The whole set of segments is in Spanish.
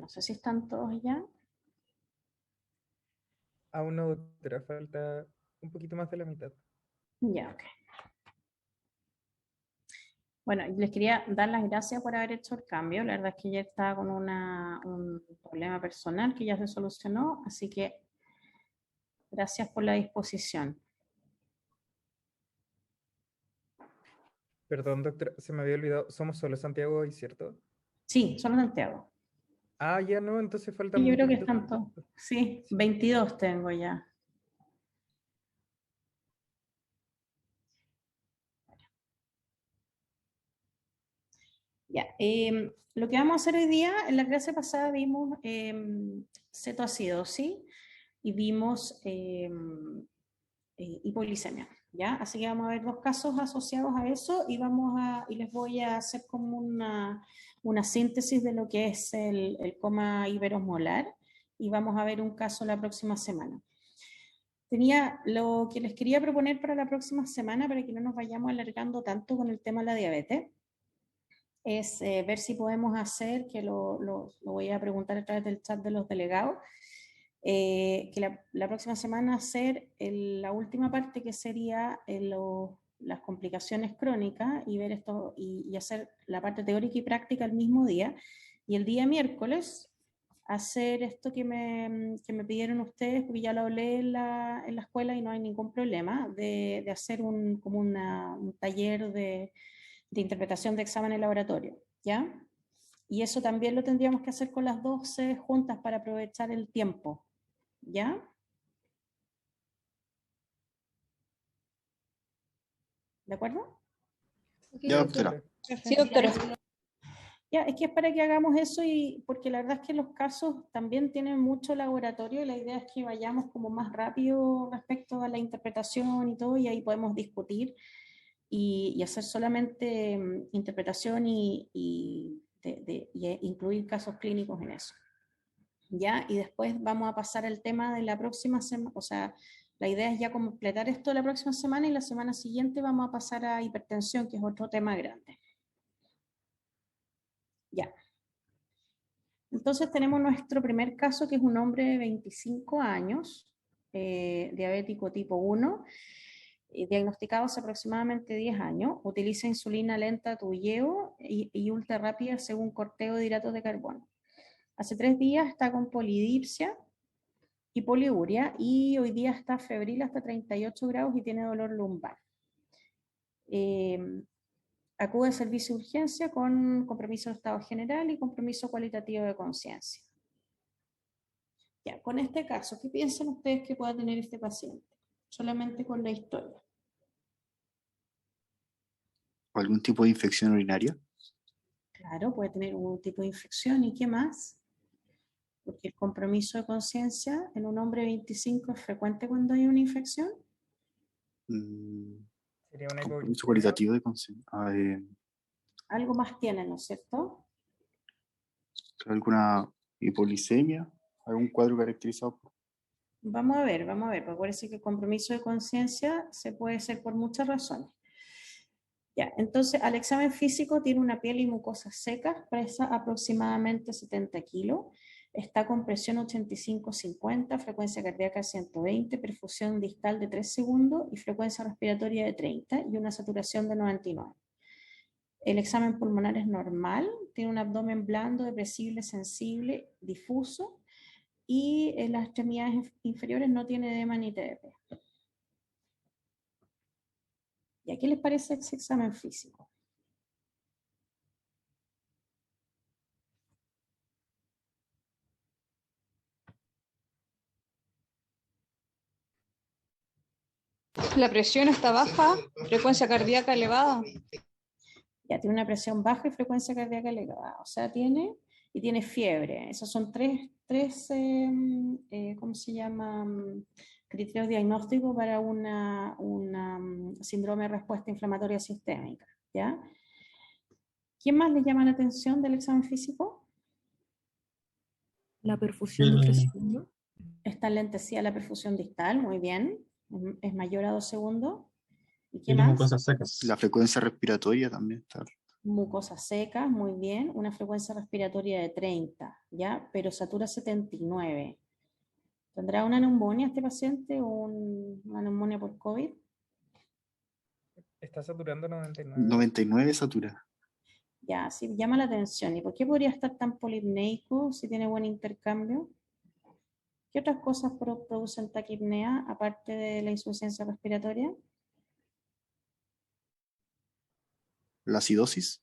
no sé si están todos ya. Aún no, doctora, falta un poquito más de la mitad. Ya, ok. Bueno, les quería dar las gracias por haber hecho el cambio. La verdad es que ya estaba con un problema personal que ya se solucionó, así que gracias por la disposición. Perdón, doctora, se me había olvidado. Somos solo Santiago hoy, ¿cierto? Sí, solo Santiago. Ah, ya no, entonces falta Y yo muy creo que poquito. están todos. Sí, Sí. 22 tengo ya. Ya, lo que vamos a hacer hoy día, en la clase pasada vimos cetoacidosis y vimos hipoglicemia, ¿ya? Así que vamos a ver dos casos asociados a eso y les voy a hacer como una síntesis de lo que es el coma hiperosmolar y vamos a ver un caso la próxima semana. Tenía lo que les quería proponer para la próxima semana, para que no nos vayamos alargando tanto con el tema de la diabetes, es ver si podemos hacer, que lo voy a preguntar a través del chat de los delegados, que la próxima semana hacer la última parte que sería las complicaciones crónicas y ver esto y hacer la parte teórica y práctica el mismo día. Y el día miércoles hacer esto que me pidieron ustedes, porque ya lo hablé en la escuela y no hay ningún problema, de hacer como un taller de interpretación de examen en laboratorio, ¿ya? Y eso también lo tendríamos que hacer con las 12 juntas para aprovechar el tiempo, ¿ya? ¿De acuerdo? Sí, Ya, doctora. doctora. Sí, Sí. doctora. Ya, es que es para que hagamos eso y porque la verdad es que los casos también tienen mucho laboratorio y la idea es que vayamos como más rápido respecto a la interpretación y todo y ahí podemos discutir y hacer solamente interpretación y incluir casos clínicos en eso. ¿Ya? Y después vamos a pasar al tema de la próxima semana, o sea, la idea es ya completar esto la próxima semana y la semana siguiente vamos a pasar a hipertensión, que es otro tema grande. Ya. Entonces tenemos nuestro primer caso, que es un hombre de 25 años, diabético tipo 1, diagnosticado hace aproximadamente 10 años, utiliza insulina lenta Toujeo y ultra rápida según corteo de hidratos de carbono. Hace 3 días está con polidipsia y poliuria y hoy día está febril hasta 38 grados y tiene dolor lumbar. Acude al servicio de urgencia con compromiso de estado general y compromiso cualitativo de conciencia. Ya, con este caso, ¿qué piensan ustedes que pueda tener este paciente? Solamente con la historia. ¿Algún tipo de infección urinaria? Claro, puede tener un tipo de infección. ¿Y qué más? Porque el compromiso de conciencia en un hombre de 25 es frecuente cuando hay una infección. Sería una Compromiso hipoglucemia. cualitativo de conciencia. Algo más tiene, ¿no es cierto? ¿Alguna hipoglicemia? ¿Algún cuadro caracterizado por? Vamos a ver, porque parece que el compromiso de conciencia se puede hacer por muchas razones. Ya, entonces al examen físico tiene una piel y mucosas secas, pesa aproximadamente 70 kilos, está con presión 85-50, frecuencia cardíaca 120, perfusión distal de 3 segundos y frecuencia respiratoria de 30 y una saturación de 99. El examen pulmonar es normal, tiene un abdomen blando, depresible, sensible, difuso y en las extremidades inferiores no tiene edema ni TDP. ¿Y a qué les parece ese examen físico? La presión está baja, frecuencia cardíaca elevada. Ya tiene una presión baja y frecuencia cardíaca elevada, o sea, tiene fiebre. Esos son tres ¿cómo se llama? Criterios diagnósticos para una síndrome de respuesta inflamatoria sistémica, ¿ya? ¿Quién más les llama la atención del examen físico? La perfusión de 3 segundos. Está enlentecida la perfusión distal, muy bien, es mayor a 2 segundos. ¿Y qué Tiene más? mucosas secas. La frecuencia respiratoria también está. Mucosas secas, muy bien. Una frecuencia respiratoria de 30, ¿ya? Pero satura 79. ¿Tendrá una neumonía este paciente o una neumonía por COVID? Está saturando 99. 99 satura. Ya, sí, llama la atención. ¿Y por qué podría estar tan polipneico si tiene buen intercambio? ¿Qué otras cosas producen taquipnea aparte de la insuficiencia respiratoria? La acidosis.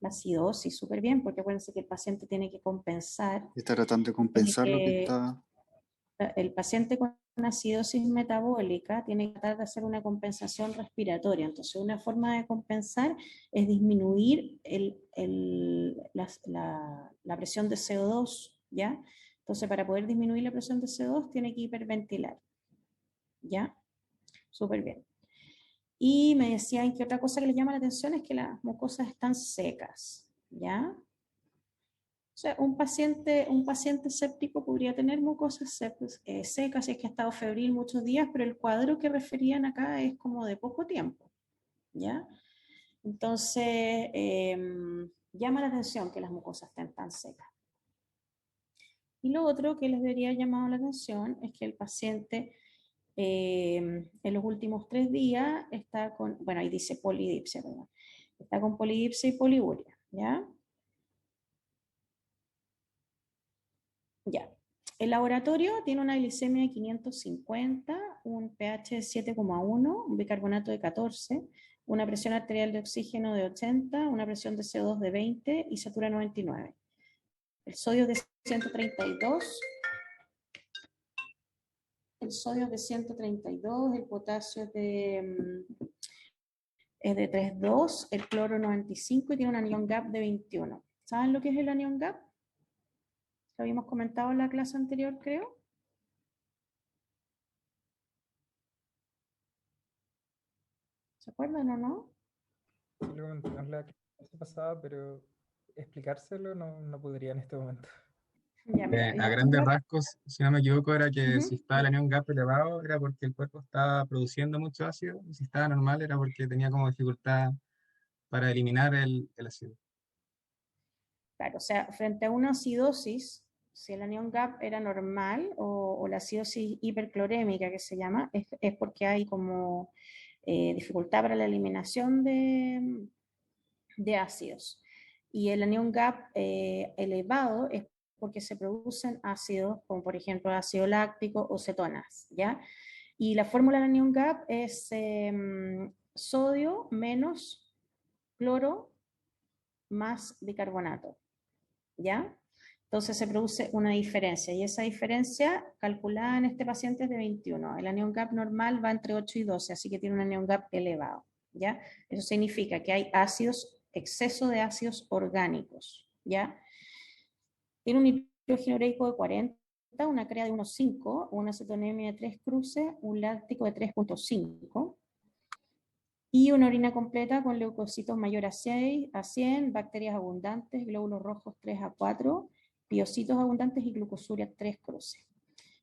La acidosis, súper bien, porque acuérdense que el paciente tiene que compensar, Está tratando de tiene compensar lo que que, está. el paciente con acidosis metabólica tiene que tratar de hacer una compensación respiratoria. Entonces, una forma de compensar es disminuir la presión de CO2, ¿ya? Entonces, para poder disminuir la presión de CO2, tiene que hiperventilar, ¿ya? Súper bien. Y me decían que otra cosa que les llama la atención es que las mucosas están secas, ¿ya? O sea, un paciente séptico podría tener mucosas secas si es que ha estado febril muchos días, pero el cuadro que referían acá es como de poco tiempo, ¿ya? Entonces, llama la atención que las mucosas estén tan secas. Y lo otro que les debería llamar la atención es que el paciente en los últimos 3 días está con, bueno, ahí dice polidipsia, perdón, está con polidipsia y poliuria, ¿ya? Ya. El laboratorio tiene una glicemia de 550, un pH de 7,1, un bicarbonato de 14, una presión arterial de oxígeno de 80, una presión de CO2 de 20 y satura 99. El sodio es de 132, el potasio es de 3,2, el cloro 95 y tiene un anión gap de 21. ¿Saben lo que es el anión gap? Lo habíamos comentado en la clase anterior, creo. ¿Se acuerdan o no? Sí, lo comentamos la clase pasada, pero explicárselo no podría en este momento. Ya, mira, el A anión grandes gap. rasgos, si no me equivoco, era que si Ujú. estaba el anión gap elevado era porque el cuerpo estaba produciendo mucho ácido, y si estaba normal era porque tenía como dificultad para eliminar el ácido. Claro, o sea, frente a una acidosis, si el anión gap era normal o la acidosis hiperclorémica que se llama, es porque hay como dificultad para la eliminación de ácidos. Y el anión gap elevado es porque se producen ácidos, como por ejemplo ácido láctico o cetonas, ¿ya? Y la fórmula del anión gap es sodio menos cloro más bicarbonato, ¿ya? Entonces se produce una diferencia y esa diferencia calculada en este paciente es de 21. El anión gap normal va entre 8 y 12, así que tiene un anión gap elevado, ¿ya? Eso significa que hay ácidos, exceso de ácidos orgánicos, ¿ya? Tiene un nitrógeno ureico de 40, una CREA de 1,5, una cetonemia de 3 cruces, un láctico de 3,5 y una orina completa con leucocitos mayor a 6 a 100, bacterias abundantes, glóbulos rojos 3 a 4, piocitos abundantes y glucosuria 3 cruces.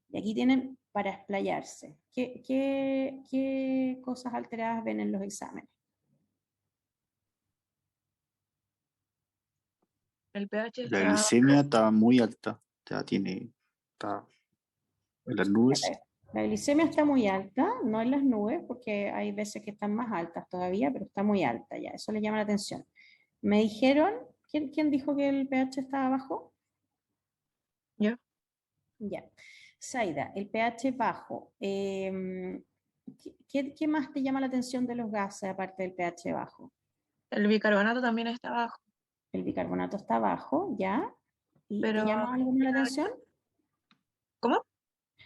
Y aquí tienen para explayarse. ¿Qué cosas alteradas ven en los exámenes? El pH La está glicemia está muy alta. Ya está en las nubes. La glicemia está muy alta, no en las nubes, porque hay veces que están más altas todavía, pero está muy alta ya, eso le llama la atención. Me dijeron, ¿quién dijo que el pH estaba bajo? yo. Ya. Zaida, el pH bajo. ¿Qué más te llama la atención de los gases aparte del pH bajo? El bicarbonato también está bajo, El bicarbonato está bajo, ¿ya? ¿Y te pero llama algo la atención? ¿cómo?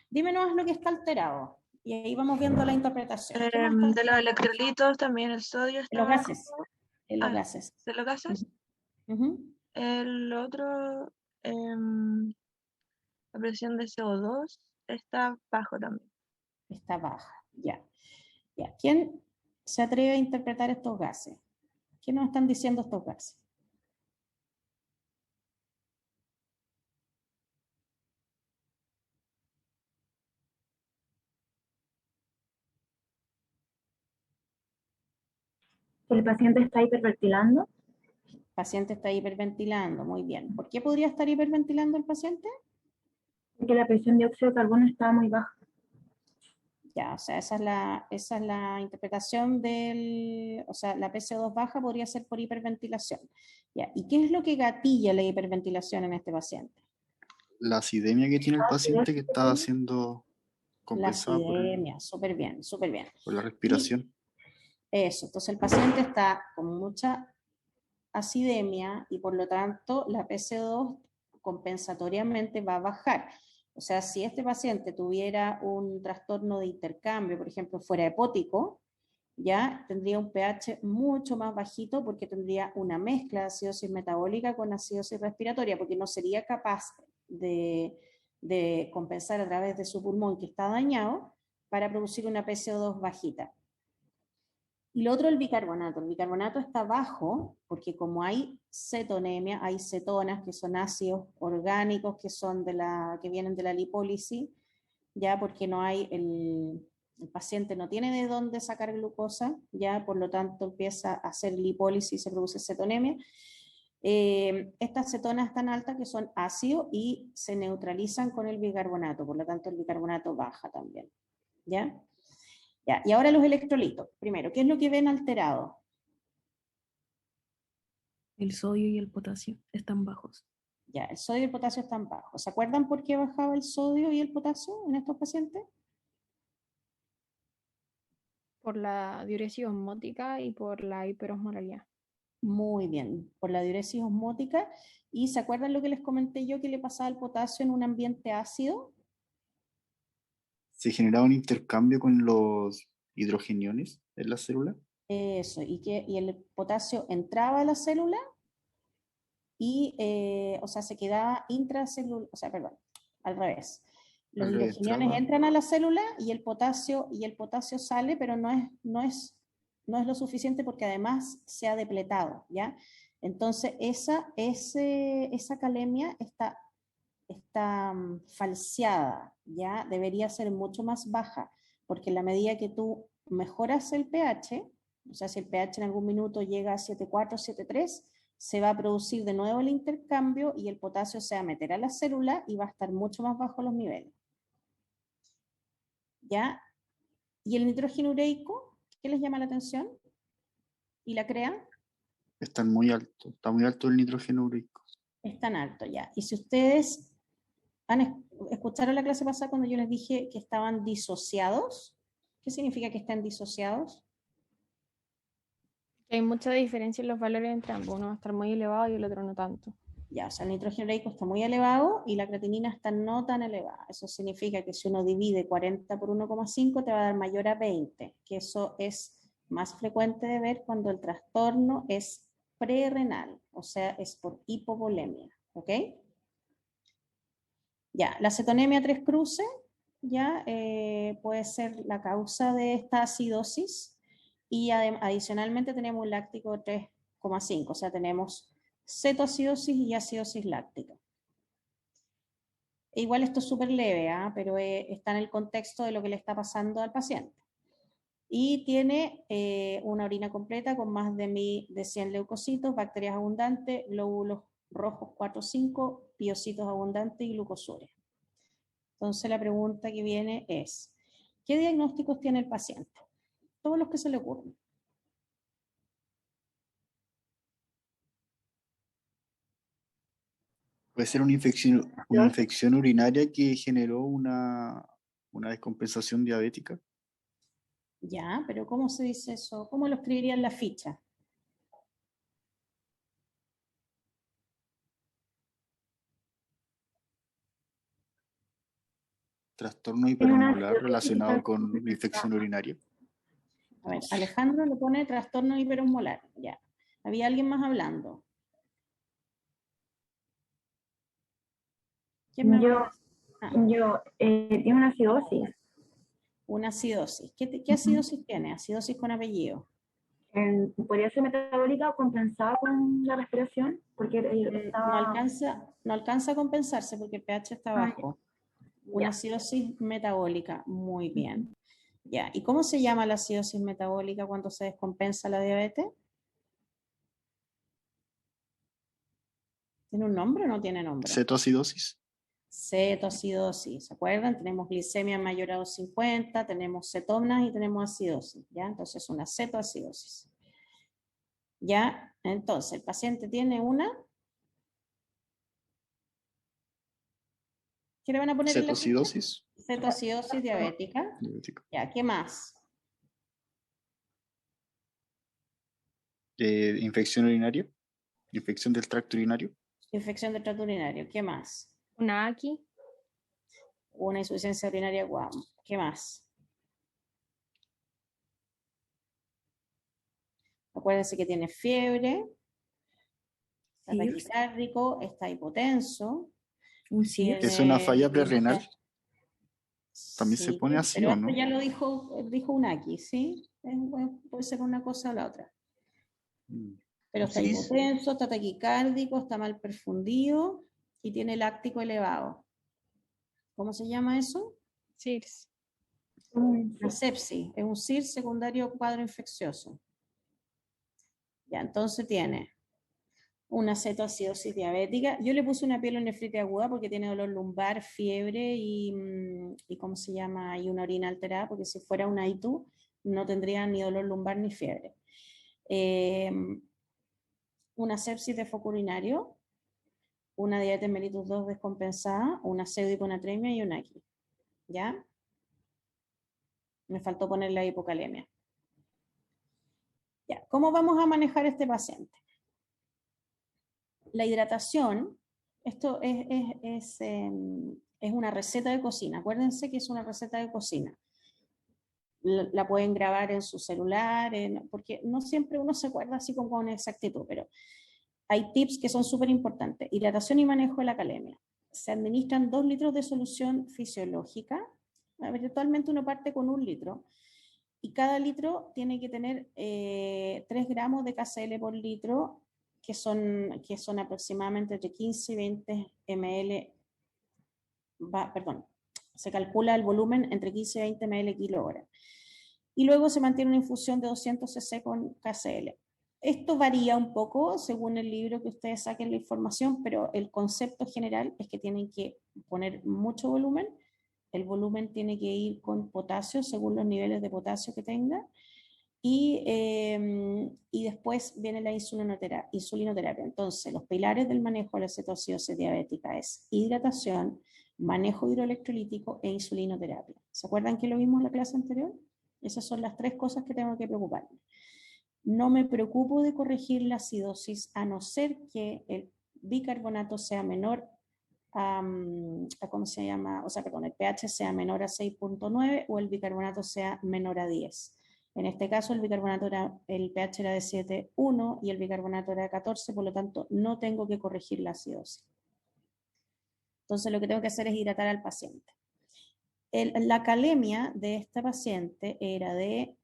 Dime nomás lo que está alterado. Y ahí vamos viendo la interpretación. ¿Qué más está De los alterado? electrolitos también el sodio En está los bajo. gases. En los Ah, gases. de los gases. Ujú. El otro, la presión de CO2 está bajo también. Está baja, ya. Ya. ¿Quién se atreve a interpretar estos gases? ¿Qué nos están diciendo estos gases? El paciente está hiperventilando. El paciente está hiperventilando, muy bien. ¿Por qué podría estar hiperventilando el paciente? Porque la presión de óxido de carbono está muy baja. Ya, o sea, esa es la interpretación del, o sea, la PCO2 baja podría ser por hiperventilación. Ya, ¿y qué es lo que gatilla la hiperventilación en este paciente? La acidemia que tiene el paciente que está siendo La compensada acidemia, súper bien, súper bien. por la Y respiración. eso, entonces el paciente está con mucha acidemia y por lo tanto la PCO2 compensatoriamente va a bajar. O sea, si este paciente tuviera un trastorno de intercambio, por ejemplo, fuera hepótico, ya tendría un pH mucho más bajito porque tendría una mezcla de acidosis metabólica con acidosis respiratoria, porque no sería capaz de compensar a través de su pulmón que está dañado para producir una PCO2 bajita. Y lo otro, el bicarbonato. El bicarbonato está bajo porque como hay cetonemia, hay cetonas que son ácidos orgánicos que vienen de la lipólisis, ya porque no hay el paciente no tiene de dónde sacar glucosa, ya por lo tanto empieza a hacer lipólisis y se produce cetonemia. Estas cetonas tan altas que son ácidos y se neutralizan con el bicarbonato, por lo tanto el bicarbonato baja también, ¿ya? Ya, y ahora los electrolitos. Primero, ¿qué es lo que ven alterado? El sodio y el potasio están bajos. Ya, el sodio y el potasio están bajos. ¿Se acuerdan por qué bajaba el sodio y el potasio en estos pacientes? Por la diuresis osmótica y por la hiperosmolaridad. Muy bien, por la diuresis osmótica. ¿Y se acuerdan lo que les comenté yo que le pasaba al potasio en un ambiente ácido? Se generaba un intercambio con los hidrogeniones en la célula. Eso, y el potasio entraba a la célula y, o sea, se quedaba intracelular, o sea, perdón, al revés. Los Al revés, hidrogeniones entraba. entran a la célula y el potasio sale, pero no es lo suficiente porque además se ha depletado, ¿ya? Entonces, esa calemia está falseada, ¿ya? Debería ser mucho más baja, porque en la medida que tú mejoras el pH, o sea, si el pH en algún minuto llega a 7,4, 7,3, se va a producir de nuevo el intercambio y el potasio se va a meter a la célula y va a estar mucho más bajo los niveles. ¿Ya? ¿Y el nitrógeno ureico? ¿Qué les llama la atención? ¿Y la CREA? Están muy altos. Está muy alto el nitrógeno ureico. Es tan alto, ya. Y si ustedes escucharon la clase pasada cuando yo les dije que estaban disociados, ¿qué significa que están disociados? Hay mucha diferencia en los valores entre ambos. Uno va a estar muy elevado y el otro no tanto. Ya, o sea, el nitrógeno ureico está muy elevado y la creatinina está no tan elevada. Eso significa que si uno divide 40 por 1,5 te va a dar mayor a 20, que eso es más frecuente de ver cuando el trastorno es prerrenal, o sea, es por hipovolemia, ¿ok? Ya, la cetonemia 3 cruces, ya puede ser la causa de esta acidosis y adicionalmente tenemos un láctico 3,5, o sea, tenemos cetoacidosis y acidosis láctica. E igual esto es súper leve, pero está en el contexto de lo que le está pasando al paciente. Y tiene una orina completa con más de 100 leucocitos, bacterias abundantes, glóbulos rojos 4 o 5, piocitos abundantes y glucosuria. Entonces la pregunta que viene es, ¿qué diagnósticos tiene el paciente? Todos los que se le ocurren. Puede ser una infección urinaria que generó una descompensación diabética. Ya, pero ¿cómo se dice eso? ¿Cómo lo escribiría en la ficha? Trastorno hiperosmolar relacionado con infección urinaria. A ver, Alejandro le pone trastorno hiperosmolar. Ya. ¿Había alguien más hablando? ¿Quién me va a decir? Tiene una acidosis. Una acidosis. ¿Qué acidosis tiene? Acidosis con apellido. ¿Podría ser metabólica o compensada con la respiración? Porque No alcanza a compensarse porque el pH está bajo. Una acidosis metabólica, muy bien. Ya, ¿y cómo se llama la acidosis metabólica cuando se descompensa la diabetes? ¿Tiene un nombre o no tiene nombre? Cetoacidosis. Cetoacidosis, ¿se acuerdan? Tenemos glicemia mayor a 250, tenemos cetonas y tenemos acidosis, ¿ya? Entonces una cetoacidosis. ¿Ya? Entonces el paciente tiene una... ¿Qué le van a poner en la ficha? Cetoacidosis. Cetoacidosis diabética. Diabética. Ya, ¿qué más? Infección urinaria. Infección del tracto urinario. Infección del tracto urinario, ¿qué más? Una aquí. Una insuficiencia urinaria aguda, ¿qué más? Acuérdense que tiene fiebre, está CIRS. taquicárdico, está hipotenso. Un CIRS. Es una falla tiene- prerrenal. También se pone así, pero ¿o esto no? ya lo dijo Unaki, ¿sí? Puede ser una cosa o la otra. Mm. Pero está Sí. hipotenso, está taquicárdico, está mal perfundido y tiene láctico elevado. ¿Cómo se llama eso? CIRS. Una sepsis, es un CIR secundario cuadro infeccioso. Ya, entonces tiene una cetoacidosis diabética. Yo le puse una pielonefritis aguda porque tiene dolor lumbar, fiebre y ¿cómo se llama? Y una orina alterada, porque si fuera una ITU no tendría ni dolor lumbar ni fiebre. Una sepsis de foco urinario, una diabetes mellitus 2 descompensada, una pseudohiponatremia y una aquí. ¿Ya? Me faltó poner la hipocalemia. Ya, ¿cómo vamos a manejar este paciente? La hidratación, esto es una receta de cocina. Acuérdense que es una receta de cocina. La pueden grabar en su celular, porque no siempre uno se acuerda así con exactitud, pero hay tips que son súper importantes. Hidratación y manejo de la calemia. Se administran 2 litros de solución fisiológica. Habitualmente uno parte con 1 litro. Y cada litro tiene que tener 3 gramos de KCl por litro, que son aproximadamente entre 15 y 20 ml. Se calcula el volumen entre 15 y 20 ml kilo-hora. Y luego se mantiene una infusión de 200 cc con KCl. Esto varía un poco según el libro que ustedes saquen la información, pero el concepto general es que tienen que poner mucho volumen. El volumen tiene que ir con potasio según los niveles de potasio que tenga. Y después viene la insulinoterapia. Entonces, los pilares del manejo de la cetoacidosis diabética es hidratación, manejo hidroelectrolítico e insulinoterapia. ¿Se acuerdan que lo vimos en la clase anterior? Esas son las 3 cosas que tengo que preocuparme. No me preocupo de corregir la acidosis a no ser que el bicarbonato sea menor ¿cómo se llama? O sea, perdón, el pH sea menor a 6.9 o el bicarbonato sea menor a 10. En este caso el pH era de 7.1 y el bicarbonato era de 14, por lo tanto no tengo que corregir la acidosis. Entonces lo que tengo que hacer es hidratar al paciente. La calemia de esta paciente era de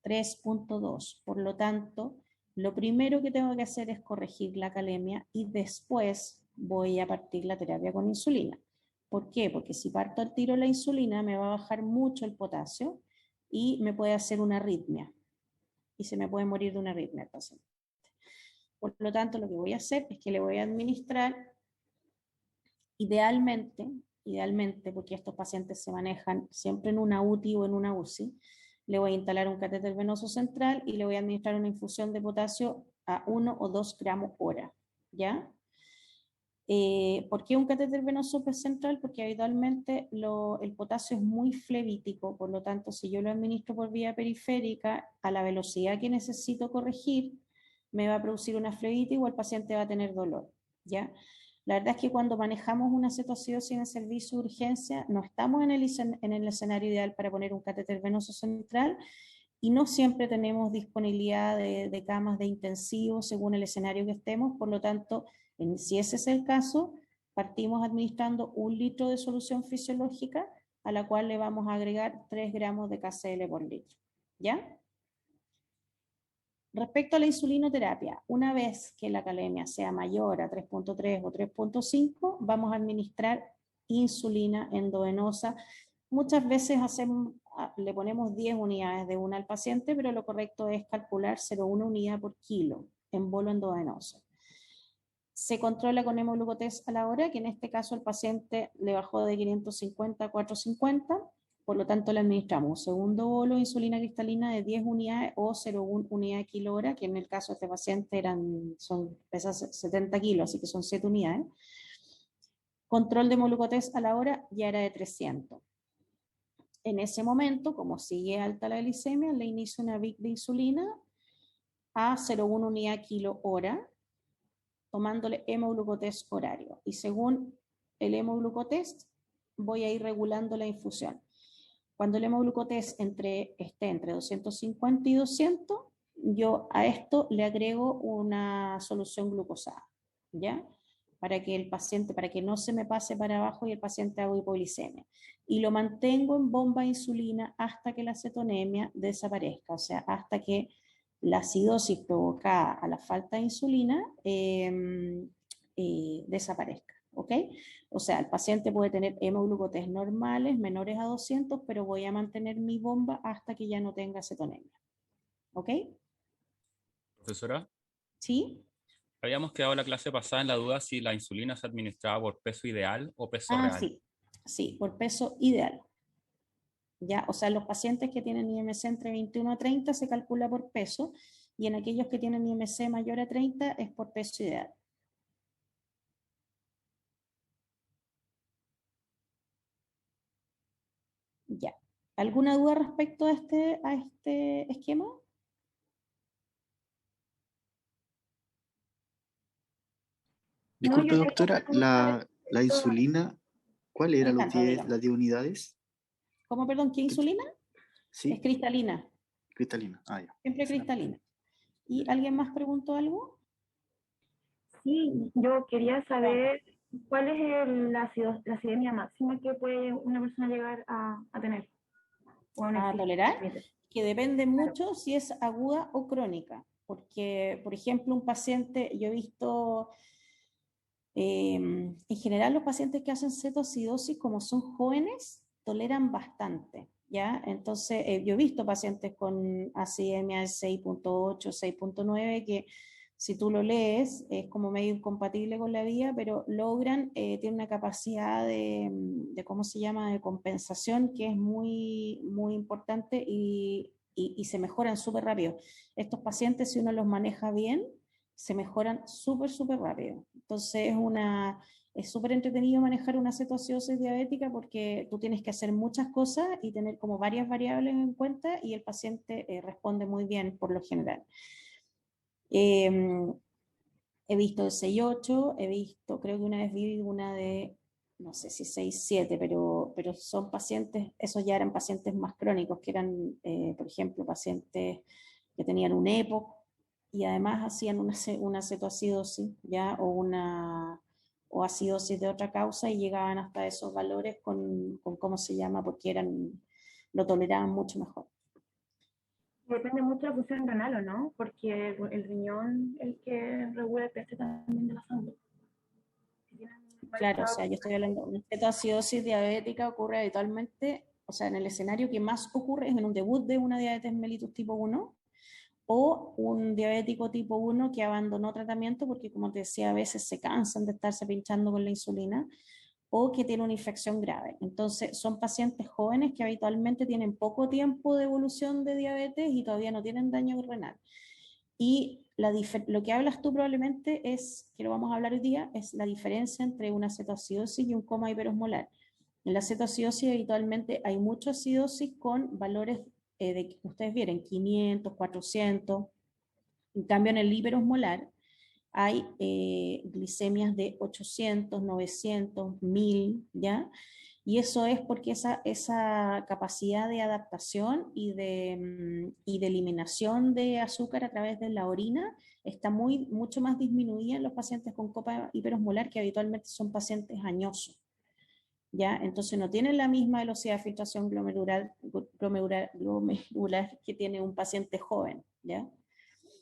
3.2, por lo tanto lo primero que tengo que hacer es corregir la calemia y después voy a partir la terapia con insulina. ¿Por qué? Porque si parto al tiro la insulina me va a bajar mucho el potasio y me puede hacer una arritmia. Y se me puede morir de una arritmia al paciente. Por lo tanto, lo que voy a hacer es que le voy a administrar idealmente, porque estos pacientes se manejan siempre en una UTI o en una UCI, le voy a instalar un catéter venoso central y le voy a administrar una infusión de potasio a 1 o 2 gramos hora. ¿Ya? ¿Por qué un catéter venoso central? Porque habitualmente el potasio es muy flevítico, por lo tanto, si yo lo administro por vía periférica, a la velocidad que necesito corregir, me va a producir una flebitis o el paciente va a tener dolor. ¿Ya? La verdad es que cuando manejamos una cetoacidosis en el servicio de urgencia, no estamos en el escenario ideal para poner un catéter venoso central y no siempre tenemos disponibilidad de camas de intensivo según el escenario que estemos, por lo tanto, si ese es el caso, partimos administrando 1 litro de solución fisiológica a la cual le vamos a agregar 3 gramos de KCl por litro. ¿Ya? Respecto a la insulinoterapia, una vez que la calemia sea mayor a 3.3 o 3.5, vamos a administrar insulina endovenosa. Muchas veces le ponemos 10 unidades de una al paciente, pero lo correcto es calcular 0,1 unidad por kilo en bolo endovenoso. Se controla con hemoglucotest a la hora, que en este caso el paciente le bajó de 550 a 450, por lo tanto le administramos un segundo bolo de insulina cristalina de 10 unidades o 0,1 unidad kilo hora, que en el caso de este paciente pesa 70 kilos, así que son 7 unidades. Control de hemoglucotest a la hora ya era de 300. En ese momento, como sigue alta la glicemia, le inicio una VIC de insulina a 0,1 unidad kilo hora, tomándole hemoglucotest horario. Y según el hemoglucotest, voy a ir regulando la infusión. Cuando el hemoglucotest esté entre 250 y 200, yo a esto le agrego una solución glucosada, ¿ya? Para que no se me pase para abajo y el paciente haga hipoglicemia. Y lo mantengo en bomba de insulina hasta que la cetonemia desaparezca, o sea, hasta que la acidosis provocada a la falta de insulina desaparezca, ¿ok? O sea, el paciente puede tener hemoglucotest normales, menores a 200, pero voy a mantener mi bomba hasta que ya no tenga cetonemia, ¿ok? Profesora, ¿Sí? habíamos quedado la clase pasada en la duda si la insulina se administraba por peso ideal o peso real. Sí, por peso ideal. ¿Ya? O sea, los pacientes que tienen IMC entre 21 a 30 se calcula por peso, y en aquellos que tienen IMC mayor a 30 es por peso ideal. Ya. ¿Alguna duda respecto a este esquema? Disculpe, doctora, la insulina, ¿cuál era encanta, dígame. la de unidades? ¿Cómo, perdón? ¿Qué insulina? Sí, Es cristalina, cristalina. Ah, ya. siempre cristalina. ¿Y alguien más preguntó algo? Sí, yo quería saber cuál es la acidemia máxima que puede una persona llegar a tener. O ¿A tolerar? Que depende mucho si es aguda o crónica. Porque, por ejemplo, un paciente, yo he visto, en general los pacientes que hacen cetoacidosis, como son jóvenes, toleran bastante, ¿ya? Entonces, yo he visto pacientes con acidemia de 6,8, 6,9, que si tú lo lees, es como medio incompatible con la vida, pero logran, tienen una capacidad de, ¿cómo se llama?, de compensación que es muy, muy importante y se mejoran súper rápido. Estos pacientes, si uno los maneja bien, se mejoran súper, súper rápido. Entonces es súper entretenido manejar una cetoacidosis diabética porque tú tienes que hacer muchas cosas y tener como varias variables en cuenta, y el paciente responde muy bien por lo general. He visto el 6,8, creo que una vez vi una de, no sé si 6,7, pero son pacientes, esos ya eran pacientes más crónicos, que eran, por ejemplo, pacientes que tenían un EPOC y además hacían una cetoacidosis, ¿ya? O acidosis de otra causa, y llegaban hasta esos valores con ¿cómo se llama? Porque lo toleraban mucho mejor. Depende mucho de la función renal, ¿o no? Porque el riñón es el que regula el pH también de la sangre. Claro, o sea, yo estoy hablando, una cetoacidosis diabética ocurre habitualmente, o sea, en el escenario que más ocurre es en un debut de una diabetes mellitus tipo 1, o un diabético tipo 1 que abandonó tratamiento porque, como te decía, a veces se cansan de estarse pinchando con la insulina, o que tiene una infección grave. Entonces, son pacientes jóvenes que habitualmente tienen poco tiempo de evolución de diabetes y todavía no tienen daño renal. Y lo que hablas tú probablemente es, que lo vamos a hablar hoy día, es la diferencia entre una cetoacidosis y un coma hiperosmolar. En la cetoacidosis habitualmente hay mucha acidosis con valores de que ustedes vieron, 500, 400. En cambio, en el hiperosmolar hay glicemias de 800, 900, 1000, ¿ya? Y eso es porque esa capacidad de adaptación y de eliminación de azúcar a través de la orina está mucho más disminuida en los pacientes con copa hiperosmolar, que habitualmente son pacientes añosos, ¿ya? Entonces no tienen la misma velocidad de filtración glomerular que tiene un paciente joven, ¿ya?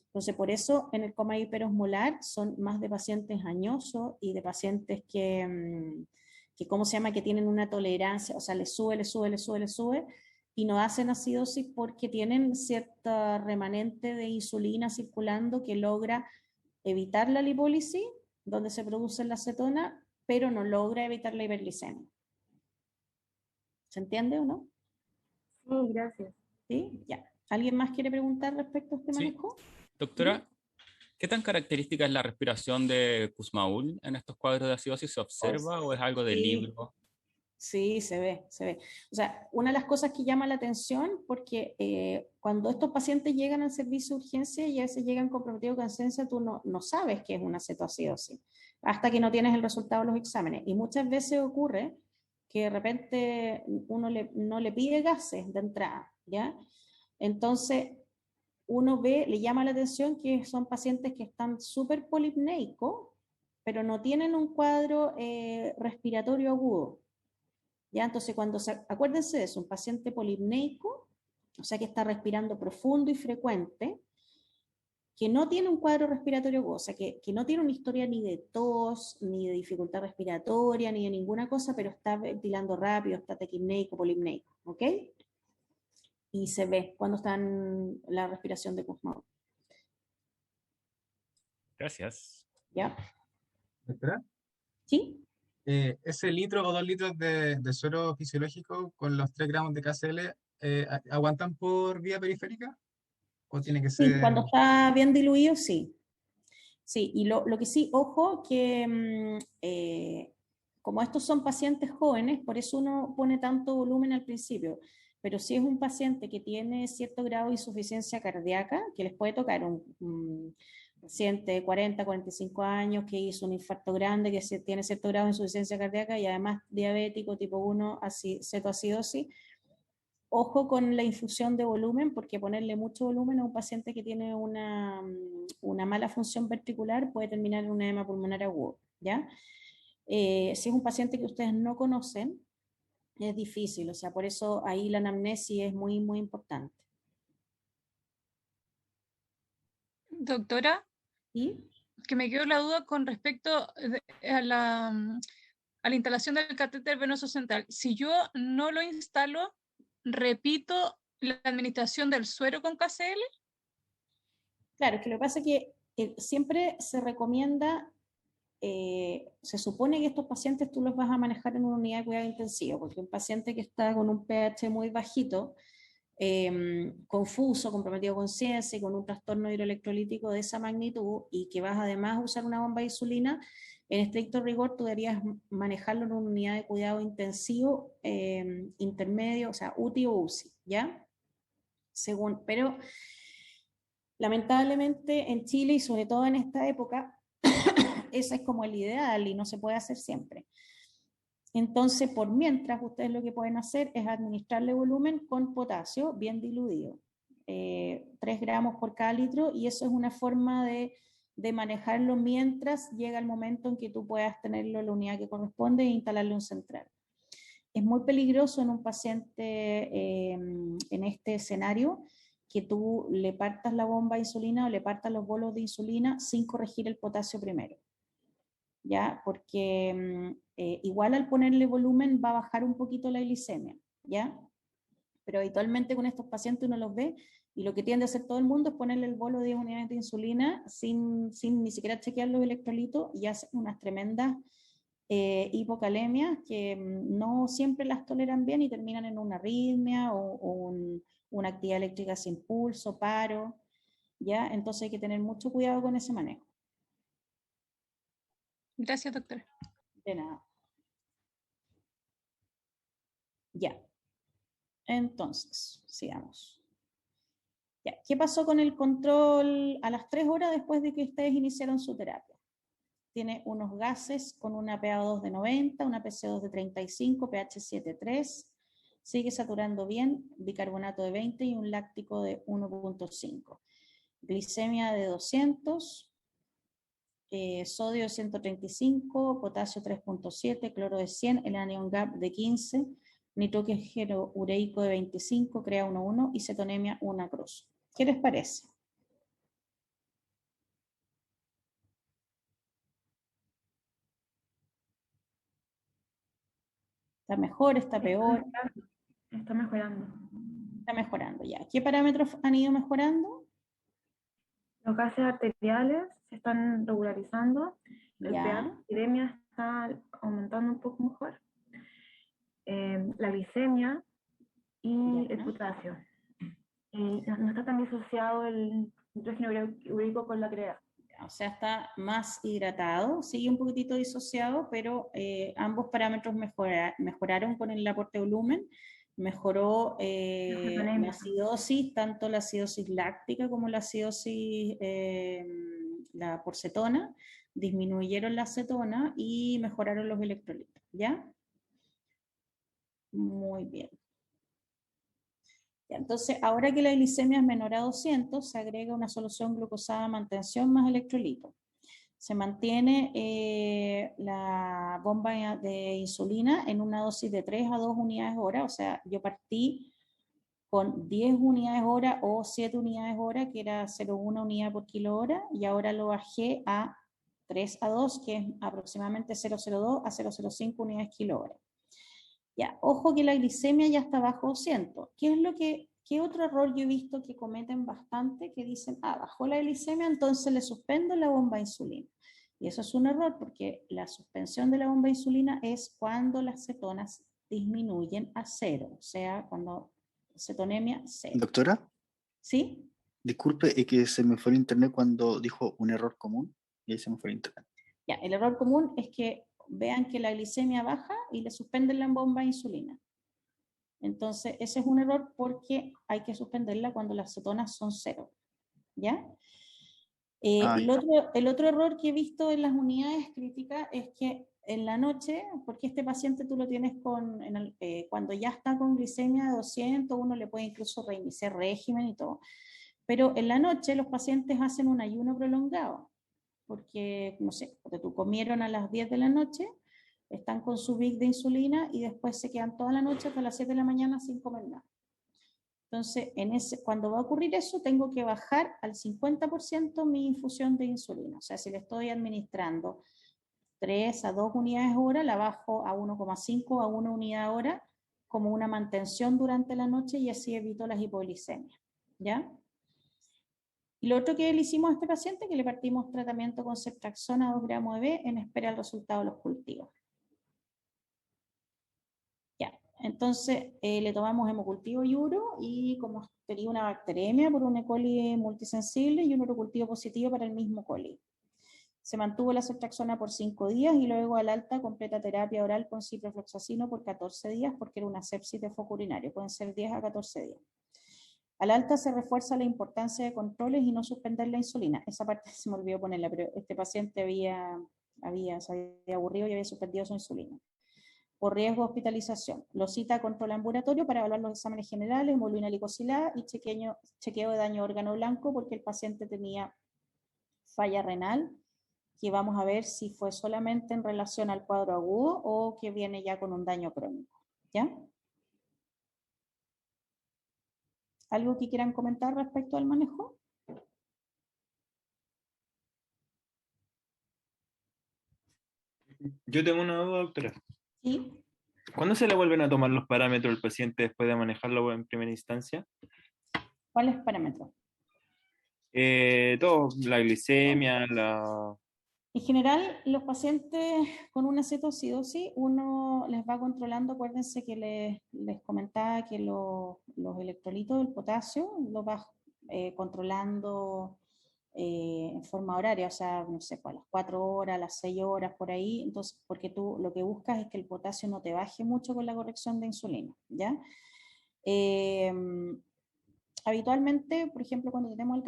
Entonces, por eso en el coma hiperosmolar son más de pacientes añosos y de pacientes que ¿cómo se llama?, que tienen una tolerancia, o sea, le sube, y no hacen acidosis porque tienen cierta remanente de insulina circulando que logra evitar la lipólisis, donde se produce la acetona, pero no logra evitar la hiperglicemia. ¿Se entiende o no? Sí, gracias. ¿Sí? Ya. ¿Alguien más quiere preguntar respecto a este Sí. manejo? Doctora, ¿qué tan característica es la respiración de Kussmaul en estos cuadros de acidosis? ¿Se observa o es algo de Sí. libro? Sí, se ve, se ve. O sea, una de las cosas que llama la atención, porque cuando estos pacientes llegan al servicio de urgencia y a veces llegan comprometidos con conciencia, tú no sabes que es una cetoacidosis, hasta que no tienes el resultado de los exámenes. Y muchas veces ocurre que de repente uno no le pide gases de entrada, ¿ya? Entonces, uno ve, le llama la atención que son pacientes que están súper polipneicos, pero no tienen un cuadro respiratorio agudo. ¿Ya? Entonces, acuérdense de eso, un paciente polipneico, o sea que está respirando profundo y frecuente, que no tiene un cuadro respiratorio agudo, o sea que no tiene una historia ni de tos, ni de dificultad respiratoria, ni de ninguna cosa, pero está ventilando rápido, está taquipneico, polipneico, ¿ok? Y se ve cuando está en la respiración de Kussmaul. Gracias. ¿Ya? Doctora, ¿Sí? ese litro o 2 litros de suero fisiológico con los 3 gramos de KCl, ¿aguantan por vía periférica? ¿O tiene que Sí, ser...? cuando está bien diluido, sí. Sí, y lo que sí, ojo, que como estos son pacientes jóvenes, por eso uno pone tanto volumen al principio, pero si es un paciente que tiene cierto grado de insuficiencia cardíaca, que les puede tocar un paciente de 40, 45 años que hizo un infarto grande, que tiene cierto grado de insuficiencia cardíaca y además diabético tipo 1, cetoacidosis, ojo con la infusión de volumen, porque ponerle mucho volumen a un paciente que tiene una mala función ventricular puede terminar en un edema pulmonar agudo, ¿ya? Si es un paciente que ustedes no conocen, es difícil, o sea, por eso ahí la anamnesis es muy, muy importante. Doctora, ¿Sí? que me quedó la duda con respecto a la instalación del catéter venoso central. Si yo no lo instalo, repito la administración del suero con KCl. Claro, es que lo que pasa es que siempre se recomienda, se supone que estos pacientes tú los vas a manejar en una unidad de cuidado intensivo, porque un paciente que está con un pH muy bajito, confuso, comprometido con conciencia y con un trastorno hidroelectrolítico de esa magnitud y que vas además a usar una bomba de insulina, en estricto rigor tú deberías manejarlo en una unidad de cuidado intensivo intermedio, o sea, UTI o UCI, ¿ya? Pero lamentablemente en Chile y sobre todo en esta época, ese es como el ideal y no se puede hacer siempre. Entonces, por mientras, ustedes lo que pueden hacer es administrarle volumen con potasio bien diluido, 3 gramos por cada litro, y eso es una forma de manejarlo mientras llega el momento en que tú puedas tenerlo en la unidad que corresponde e instalarle un central. Es muy peligroso en un paciente en este escenario que tú le partas la bomba de insulina o le partas los bolos de insulina sin corregir el potasio primero. ¿Ya? Porque igual al ponerle volumen va a bajar un poquito la glicemia, ¿ya? Pero habitualmente con estos pacientes uno los ve y lo que tiende a hacer todo el mundo es ponerle el bolo de 10 unidades de insulina sin ni siquiera chequear los electrolitos y hace unas tremendas hipocalemias que no siempre las toleran bien y terminan en una arritmia o una actividad eléctrica sin pulso, paro, ¿ya? Entonces hay que tener mucho cuidado con ese manejo. Gracias, doctora. De nada. Ya. Entonces, sigamos. Ya. ¿Qué pasó con el control a las 3 horas después de que ustedes iniciaron su terapia? Tiene unos gases con una PaO2 de 90, una PC2 de 35, pH 7,3, sigue saturando bien, bicarbonato de 20 y un láctico de 1,5. Glicemia de 200, sodio de 135, potasio 3,7, cloro de 100, el anion GAP de 15, nitrógeno ureico de 25, CREA 1,1 y cetonemia 1 cruz. ¿Qué les parece? ¿Está mejor? ¿Está peor? está mejorando. Está mejorando ya. ¿Qué parámetros han ido mejorando? Los gases arteriales se están regularizando, el Ya. pH de la epidemia está aumentando un poco mejor, la glicemia y Ya. el potasio. No está tan disociado el nitrógeno ureico con la creatina. O sea, está más hidratado, sigue un poquitito disociado, pero ambos parámetros mejoraron con el aporte de volumen. Mejoró la acidosis, tanto la acidosis láctica como la acidosis, la por cetona, disminuyeron la acetona y mejoraron los electrolitos, ¿ya? Muy bien. Ya, entonces, ahora que la glicemia es menor a 200, se agrega una solución glucosada mantención más electrolito. Se mantiene la bomba de insulina en una dosis de 3 a 2 unidades hora, o sea, yo partí con 10 unidades hora o 7 unidades hora, que era 0,1 unidad por kilo hora, y ahora lo bajé a 3 a 2, que es aproximadamente 0,02 a 0,05 unidades kilo hora. Ya, ojo que la glicemia ya está bajo 200. ¿Qué otro error yo he visto que cometen bastante? Que dicen, bajó la glicemia, entonces le suspendo la bomba de insulina. Y eso es un error porque la suspensión de la bomba de insulina es cuando las cetonas disminuyen a 0, o sea, cuando cetonemia 0. Doctora, ¿Sí? disculpe, es que se me fue el internet cuando dijo un error común y ahí se me fue el internet. Ya, el error común es que vean que la glicemia baja y le suspenden la bomba de insulina. Entonces, ese es un error porque hay que suspenderla cuando las cetonas son 0. ¿Ya? El otro error que he visto en las unidades críticas es que en la noche, porque este paciente tú lo tienes cuando ya está con glicemia de 200, uno le puede incluso reiniciar régimen y todo, pero en la noche los pacientes hacen un ayuno prolongado, porque, no sé, porque tú comieron a las 10 de la noche, están con su BIC de insulina y después se quedan toda la noche hasta las 7 de la mañana sin comer nada. Entonces, cuando va a ocurrir eso, tengo que bajar al 50% mi infusión de insulina. O sea, si le estoy administrando 3 a 2 unidades hora, la bajo a 1,5 a 1 unidad hora como una mantención durante la noche y así evito las hipoglicemias. ¿Ya? Y lo otro que le hicimos a este paciente, que le partimos tratamiento con ceftriaxona 2 gramos de B en espera del resultado de los cultivos. Ya, entonces le tomamos hemocultivo y uro y como tenía una bacteremia por un E. coli multisensible y un urocultivo positivo para el mismo coli. Se mantuvo la ceftriaxona por 5 días y luego al alta completa terapia oral con ciprofloxacino por 14 días porque era una sepsis de foco urinario, pueden ser 10 a 14 días. Al alta se refuerza la importancia de controles y no suspender la insulina. Esa parte se me olvidó ponerla, pero este paciente se había aburrido y había suspendido su insulina. Por riesgo de hospitalización. Lo cita a control ambulatorio para evaluar los exámenes generales, hemoglobina glicosilada y chequeo de daño órgano blanco porque el paciente tenía falla renal, que vamos a ver si fue solamente en relación al cuadro agudo o que viene ya con un daño crónico. ¿Ya? ¿Algo que quieran comentar respecto al manejo? Yo tengo una duda, doctora. Sí. ¿Cuándo se le vuelven a tomar los parámetros al paciente después de manejarlo en primera instancia? ¿Cuáles parámetros? Todo, la glicemia, En general, los pacientes con una cetoacidosis, uno les va controlando, acuérdense que les comentaba que los electrolitos del potasio los va controlando en forma horaria, o sea, no sé, a las 4 horas, a las 6 horas, por ahí, entonces, porque tú lo que buscas es que el potasio no te baje mucho con la corrección de insulina, ¿ya? Habitualmente, por ejemplo, cuando tenemos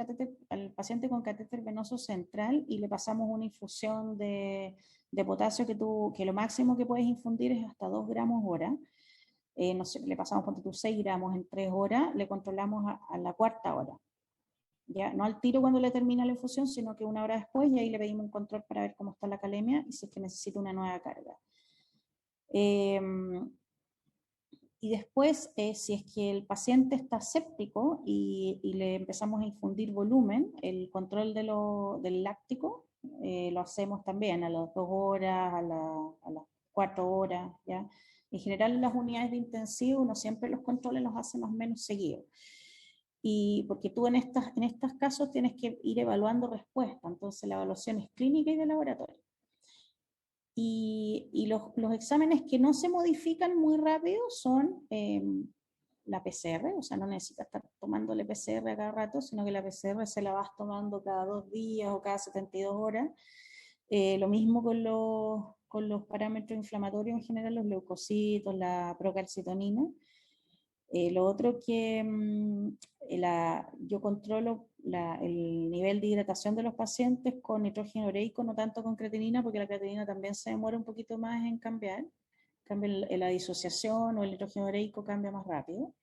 al paciente con catéter venoso central y le pasamos una infusión de potasio que lo máximo que puedes infundir es hasta 2 gramos hora, no sé, le pasamos 6 gramos en 3 horas, le controlamos a la 4ª hora. ¿Ya? No al tiro cuando le termina la infusión, sino que 1 hora después y ahí le pedimos un control para ver cómo está la calemia y si es que necesita una nueva carga. Y después, si es que el paciente está séptico y le empezamos a infundir volumen, el control del láctico lo hacemos también a las 2 horas, a las 4 horas, ¿ya? En general, en las unidades de intensivo, uno siempre los controles los hace más o menos seguidos. Y porque tú en estos casos tienes que ir evaluando respuesta, entonces la evaluación es clínica y de laboratorio. Y los exámenes que no se modifican muy rápido son la PCR, o sea, no necesitas estar tomándole PCR a cada rato, sino que la PCR se la vas tomando cada 2 días o cada 72 horas. Lo mismo con los parámetros inflamatorios en general, los leucocitos, la procalcitonina. Lo otro que yo controlo el nivel de hidratación de los pacientes con nitrógeno ureico, no tanto con creatinina, porque la creatinina también se demora un poquito más en cambiar. En cambio, la disociación o el nitrógeno ureico cambia más rápido.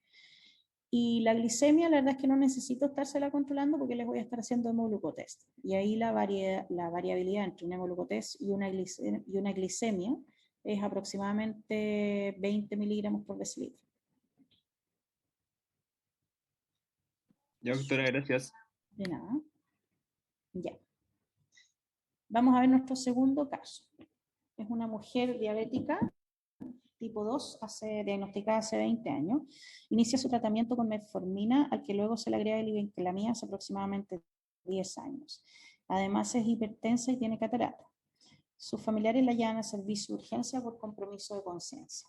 Y la glicemia, la verdad es que no necesito estársela controlando porque les voy a estar haciendo hemoglucotest. Y ahí la variabilidad entre un hemoglucotest y una glicemia es aproximadamente 20 miligramos por decilitro. Ya, doctora, gracias. De nada. Ya. Vamos a ver nuestro segundo caso. Es una mujer diabética tipo 2, diagnosticada hace 20 años. Inicia su tratamiento con metformina, al que luego se le agrega glibenclamida hace aproximadamente 10 años. Además es hipertensa y tiene catarata. Sus familiares la llevan a servicio de urgencia por compromiso de conciencia.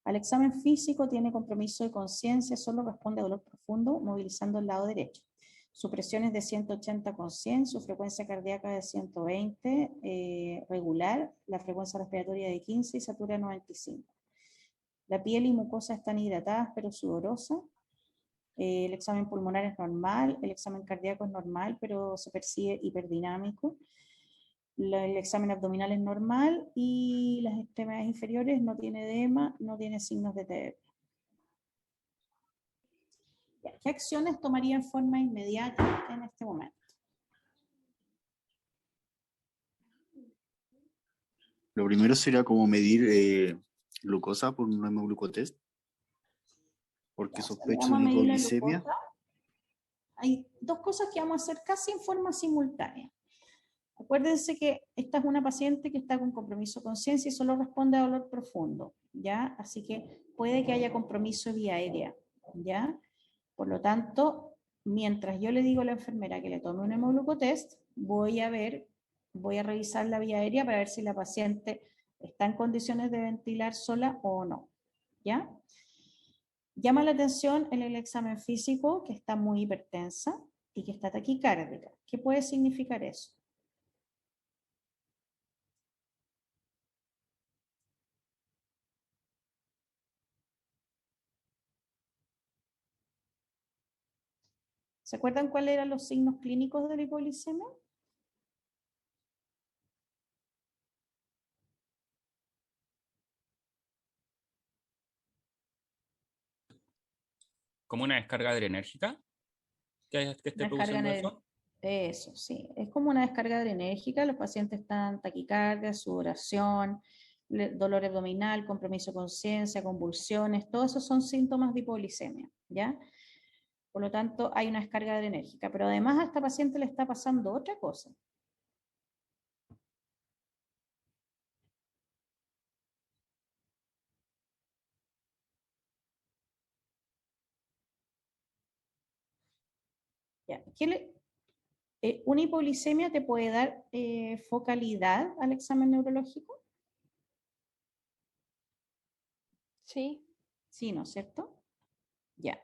Al examen físico tiene compromiso de conciencia, solo responde a dolor profundo, movilizando el lado derecho. Su presión es de 180 con 100, su frecuencia cardíaca de 120, regular, la frecuencia respiratoria de 15 y satura 95. La piel y mucosa están hidratadas pero sudorosa. El examen pulmonar es normal, el examen cardíaco es normal pero se percibe hiperdinamico. El examen abdominal es normal y las extremidades inferiores no tiene edema, no tiene signos de TB. ¿Qué acciones tomaría en forma inmediata en este momento? Lo primero sería como medir glucosa por un hemoglucotest, porque sospecho Vamos a de medir la hipoglicemia. glucosa. Hay dos cosas que vamos a hacer casi en forma simultánea. Acuérdense que esta es una paciente que está con compromiso de conciencia y solo responde a dolor profundo, ¿ya? Así que puede que haya compromiso de vía aérea, ¿ya? Por lo tanto, mientras yo le digo a la enfermera que le tome un hemoglucotest, voy a revisar la vía aérea para ver si la paciente está en condiciones de ventilar sola o no, ¿ya? Llama la atención en el examen físico que está muy hipertensa y que está taquicárdica. ¿Qué puede significar eso? ¿Se acuerdan cuáles eran los signos clínicos de la hipoglicemia? ¿Como una descarga adrenérgica que esté Una produciendo descarga eso? Eso, sí. Es como una descarga adrenérgica. Los pacientes están taquicardia, sudoración, dolor abdominal, compromiso de conciencia, convulsiones. Todos esos son síntomas de hipoglicemia, ¿ya? Por lo tanto, hay una descarga adrenérgica. Pero además a esta paciente le está pasando otra cosa. ¿Ya? ¿Una hipoglicemia te puede dar focalidad al examen neurológico? Sí. Sí, ¿no es cierto? Ya.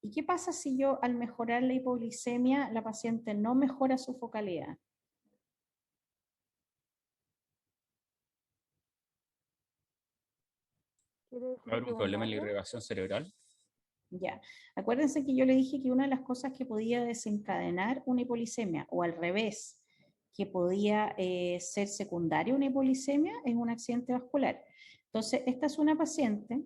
¿Y qué pasa si yo al mejorar la hipoglicemia la paciente no mejora su focalidad? ¿Habrá un problema en la irrigación cerebral? Ya. Acuérdense que yo le dije que una de las cosas que podía desencadenar una hipoglicemia, o al revés, que podía ser secundaria una hipoglicemia, es un accidente vascular. Entonces, esta es una paciente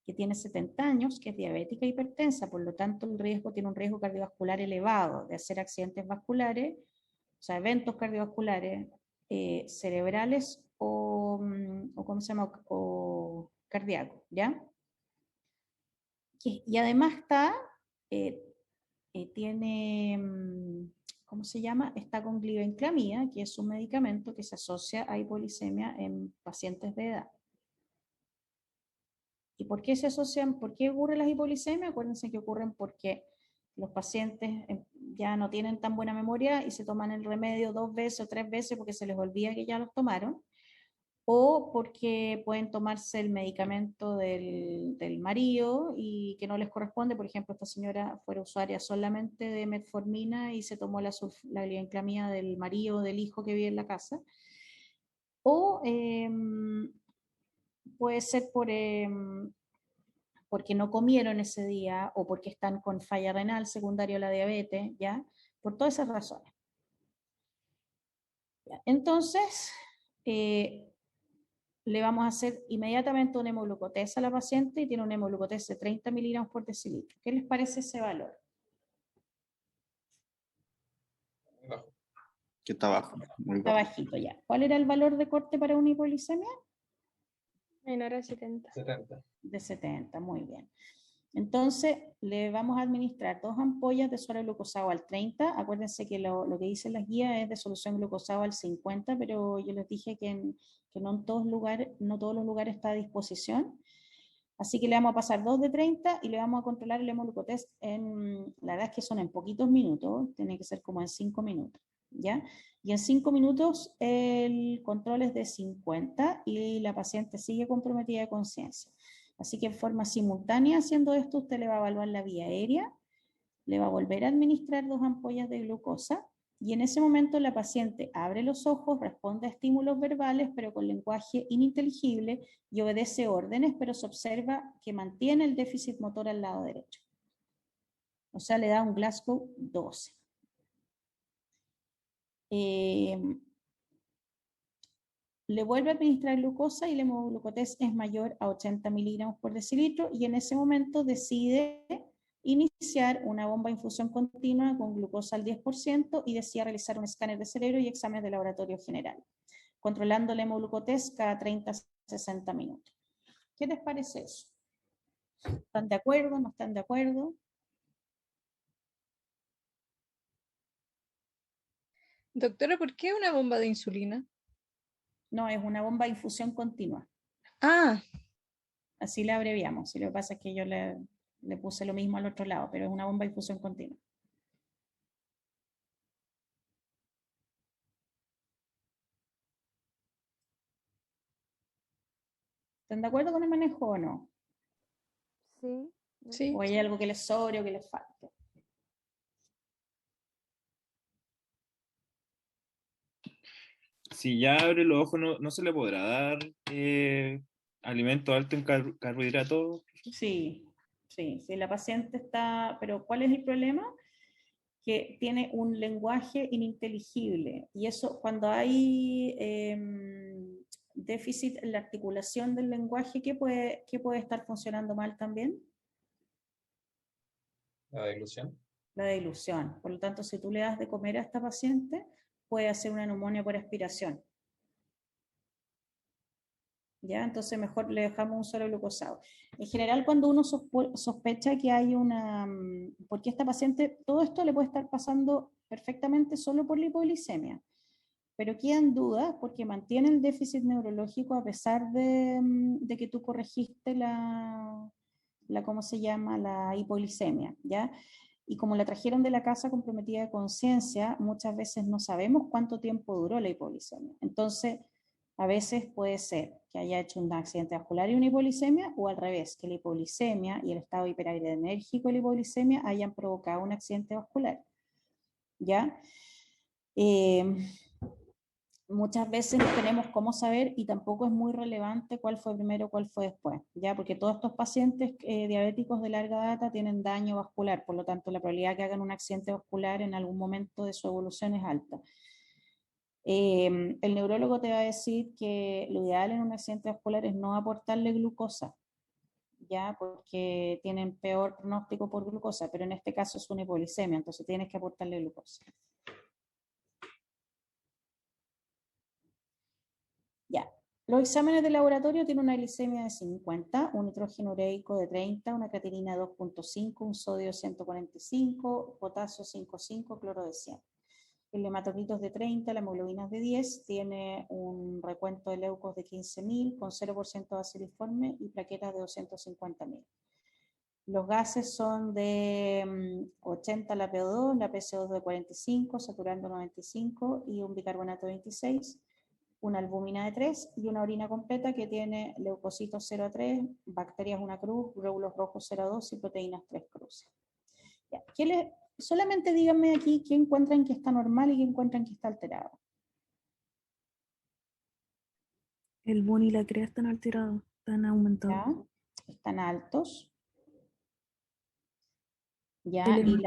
que tiene 70 años, que es diabética e hipertensa, por lo tanto tiene un riesgo cardiovascular elevado de hacer accidentes vasculares, o sea, eventos cardiovasculares cerebrales o ¿cómo se llama? O cardíacos, ¿ya? Y además tiene, ¿cómo se llama? Está con glibenclamida, que es un medicamento que se asocia a hipoglicemia en pacientes de edad. ¿Y por qué se asocian? ¿Por qué ocurren las hipoglicemias? Acuérdense que ocurren porque los pacientes ya no tienen tan buena memoria y se toman el remedio 2 veces o 3 veces porque se les olvida que ya los tomaron, o porque pueden tomarse el medicamento del marido y que no les corresponde. Por ejemplo, esta señora fuera usuaria solamente de metformina y se tomó la glibenclamida del marido o del hijo que vive en la casa. O puede ser porque no comieron ese día o porque están con falla renal secundaria a la diabetes, ¿ya? Por todas esas razones. ¿Ya? Entonces, le vamos a hacer inmediatamente un hemoglucotés a la paciente y tiene un hemoglucotés de 30 miligramos por decilitro. ¿Qué les parece ese valor? Que está bajo, muy Está bajo. bajito ya. ¿Cuál era el valor de corte para una hipoglicemia? Menor a 70. 70. De 70, muy bien. Entonces, le vamos a administrar 2 ampollas de suero glucosado al 30. Acuérdense que lo que dicen las guías es de solución glucosado al 50, pero yo les dije que no en todos los lugares está a disposición. Así que le vamos a pasar 2 de 30 y le vamos a controlar el hemoglucotés la verdad es que son en poquitos minutos, tiene que ser como en 5 minutos, ¿ya? Y en 5 minutos el control es de 50 y la paciente sigue comprometida de conciencia. Así que en forma simultánea haciendo esto, usted le va a evaluar la vía aérea, le va a volver a administrar 2 ampollas de glucosa y en ese momento la paciente abre los ojos, responde a estímulos verbales, pero con lenguaje ininteligible y obedece órdenes, pero se observa que mantiene el déficit motor al lado derecho. O sea, le da un Glasgow 12. Le vuelve a administrar glucosa y el hemoglucotés es mayor a 80 miligramos por decilitro y en ese momento decide iniciar una bomba de infusión continua con glucosa al 10% y decide realizar un escáner de cerebro y exámenes de laboratorio general, controlando el hemoglucotés cada 30-60 minutos. ¿Qué les parece eso? ¿Están de acuerdo? ¿No están de acuerdo? Doctora, ¿por qué una bomba de insulina? No, es una bomba de infusión continua. Ah, Así la abreviamos. Y lo que pasa es que yo le puse lo mismo al otro lado, pero es una bomba de infusión continua. ¿Están de acuerdo con el manejo o no? Sí. sí. ¿O hay algo que les sobre o que les falte? Si ya abre los ojos, ¿no se le podrá dar alimento alto en carbohidratos? Sí, la paciente está, pero ¿cuál es el problema? Que tiene un lenguaje ininteligible y eso cuando hay déficit en la articulación del lenguaje, ¿qué puede estar funcionando mal también? La dilución. La dilución. Por lo tanto, si tú le das de comer a esta paciente, puede hacer una neumonía por aspiración. ¿Ya? Entonces mejor le dejamos un suero glucosado. En general, cuando uno sospecha que hay porque esta paciente, todo esto le puede estar pasando perfectamente solo por la hipoglicemia, pero quedan dudas porque mantiene el déficit neurológico a pesar de que tú corregiste ¿cómo se llama? La hipoglicemia, ¿ya? Y como la trajeron de la casa comprometida de conciencia, muchas veces no sabemos cuánto tiempo duró la hipoglicemia. Entonces, a veces puede ser que haya hecho un accidente vascular y una hipoglicemia, o al revés, que la hipoglicemia y el estado hiperadrenérgico de la hipoglicemia hayan provocado un accidente vascular. ¿Ya? Muchas veces no tenemos cómo saber y tampoco es muy relevante cuál fue primero, cuál fue después, ¿ya? Porque todos estos pacientes diabéticos de larga data tienen daño vascular, por lo tanto la probabilidad de que hagan un accidente vascular en algún momento de su evolución es alta. El neurólogo te va a decir que lo ideal en un accidente vascular es no aportarle glucosa, ya, porque tienen peor pronóstico por glucosa, pero en este caso es una hipoglicemia, entonces tienes que aportarle glucosa. Ya, los exámenes de laboratorio tienen una glicemia de 50, un nitrógeno ureico de 30, una creatinina de 2.5, un sodio 145, potasio 5,5, cloro de 100. el hematocritos de 30, la hemoglobina es de 10, tiene un recuento de leucos de 15.000 con 0% de aceriforme y plaquetas de 250.000. Los gases son de 80 la PO2, la PCO2 de 45, saturando 95 y un bicarbonato de 26, una albúmina de 3 y una orina completa que tiene leucocitos 0 a 3, bacterias 1 cruz, glóbulos rojos 0 a 2 y proteínas 3 cruces. Ya, solamente díganme aquí qué encuentran que está normal y qué encuentran que está alterado. El BUN y la CREA están alterados, están aumentados. ¿Ya? Están altos. ¿Ya? El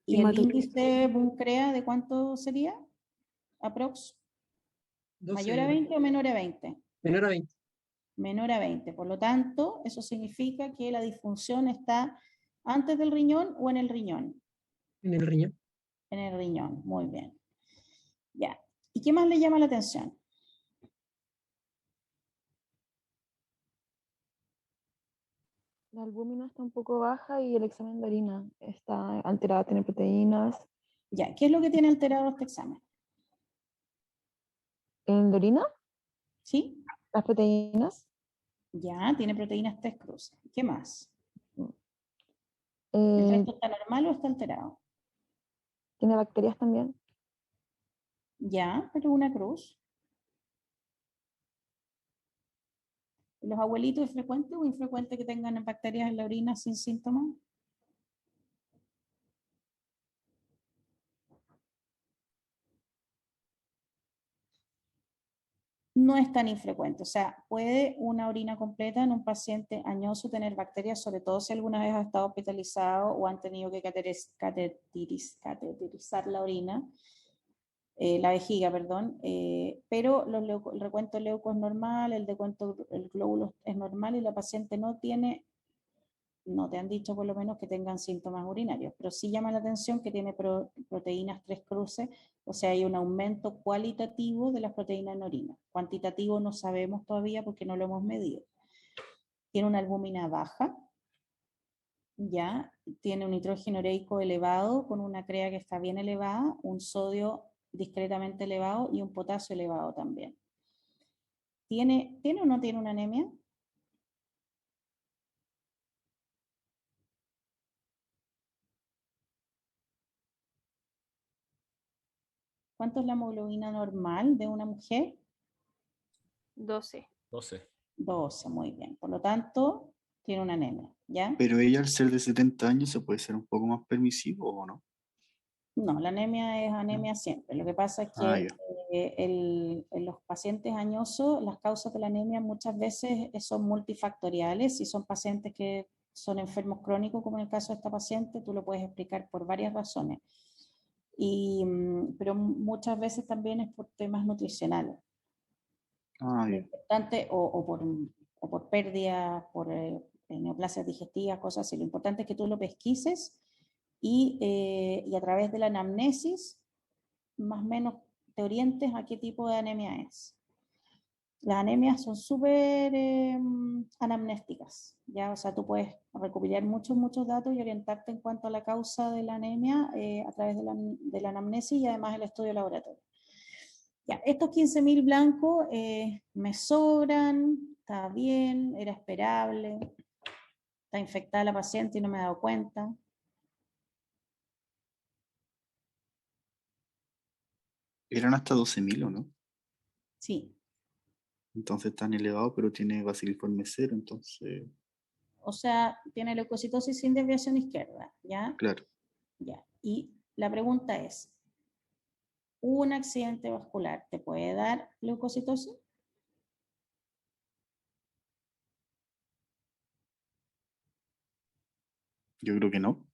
¿Y el hematocrito. índice BUN-CREA de cuánto sería? ¿Aprox? 12 ¿Mayor a 20 o menor a 20? menor a 20. Menor a 20. Por lo tanto, eso significa que la disfunción está antes del riñón o en el riñón. En el riñón. En el riñón, muy bien. Ya. ¿Y qué más le llama la atención? La albúmina está un poco baja y el examen de orina está alterado, tiene proteínas. Ya, ¿qué es lo que tiene alterado este examen? ¿En la orina? ¿Sí? Las proteínas. Ya, tiene proteínas 3 cruces. ¿Qué más? ¿El Eh, resto está normal o está alterado? tiene bacterias también. Ya, pero una cruz. ¿Los abuelitos es frecuente o infrecuente que tengan bacterias en la orina sin síntomas? No es tan infrecuente, o sea, puede una orina completa en un paciente añoso tener bacterias, sobre todo si alguna vez ha estado hospitalizado o han tenido que cateterizar la orina, la vejiga, perdón, pero el recuento leuco es normal, el glóbulo es normal y la paciente no tiene, no te han dicho por lo menos que tengan síntomas urinarios, pero sí llama la atención que tiene proteínas 3 cruces, o sea, hay un aumento cualitativo de las proteínas en orina. Cuantitativo no sabemos todavía porque no lo hemos medido. Tiene una albúmina baja, ya, tiene un nitrógeno ureico elevado con una CREA que está bien elevada, un sodio discretamente elevado y un potasio elevado también. ¿Tiene o no tiene una anemia? ¿Cuánto es la hemoglobina normal de una mujer? 12. 12. 12, muy bien. Por lo tanto, tiene una anemia, ¿ya? Pero ella al ser de 70 años se puede ser un poco más permisivo o no. No, la anemia es anemia siempre. Lo que pasa es que Ya. en los pacientes añosos, las causas de la anemia muchas veces son multifactoriales. Si son pacientes que son enfermos crónicos, como en el caso de esta paciente, tú lo puedes explicar por varias razones. Pero muchas veces también es por temas nutricionales. Lo Ya. importante, o por pérdida, por neoplasias digestivas, cosas así. Lo importante es que tú lo pesquises y a través de la anamnesis, más o menos te orientes a qué tipo de anemia es. Las anemias son súper anamnésticas, ¿ya? O sea, tú puedes recopilar muchos datos y orientarte en cuanto a la causa de la anemia a través de la anamnesis y además el estudio laboratorio. Ya, estos 15.000 blancos me sobran, está bien, era esperable, está infectada la paciente y no me he dado cuenta. Eran hasta 12.000 o no. Sí, Entonces tan elevado, pero tiene baciliforme cero, entonces, o sea, tiene leucocitosis sin desviación izquierda, ¿ya? claro. Ya. Y la pregunta es, ¿un accidente vascular te puede dar leucocitosis? Yo creo que no.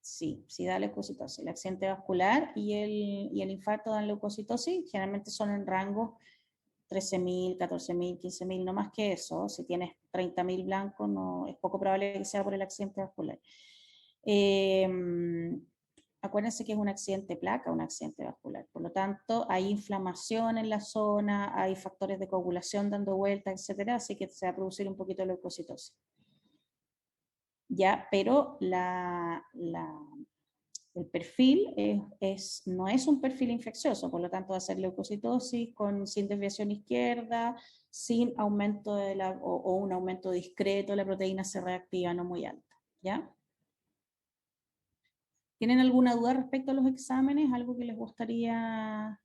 Sí, sí da leucocitosis. El accidente vascular y el infarto dan leucocitosis, generalmente son en rangos 13.000, 14.000, 15.000, no más que eso. Si tienes 30.000 blancos, no, es poco probable que sea por el accidente vascular. Acuérdense que es un accidente placa, un accidente vascular. Por lo tanto, hay inflamación en la zona, hay factores de coagulación dando vuelta, etcétera, así que se va a producir un poquito de leucocitosis. Ya, pero El perfil no es un perfil infeccioso, por lo tanto va a ser leucocitosis sin desviación izquierda, sin aumento o un aumento discreto de la proteína C reactiva no muy alta, ¿ya? ¿Tienen alguna duda respecto a los exámenes? ¿Algo que les gustaría?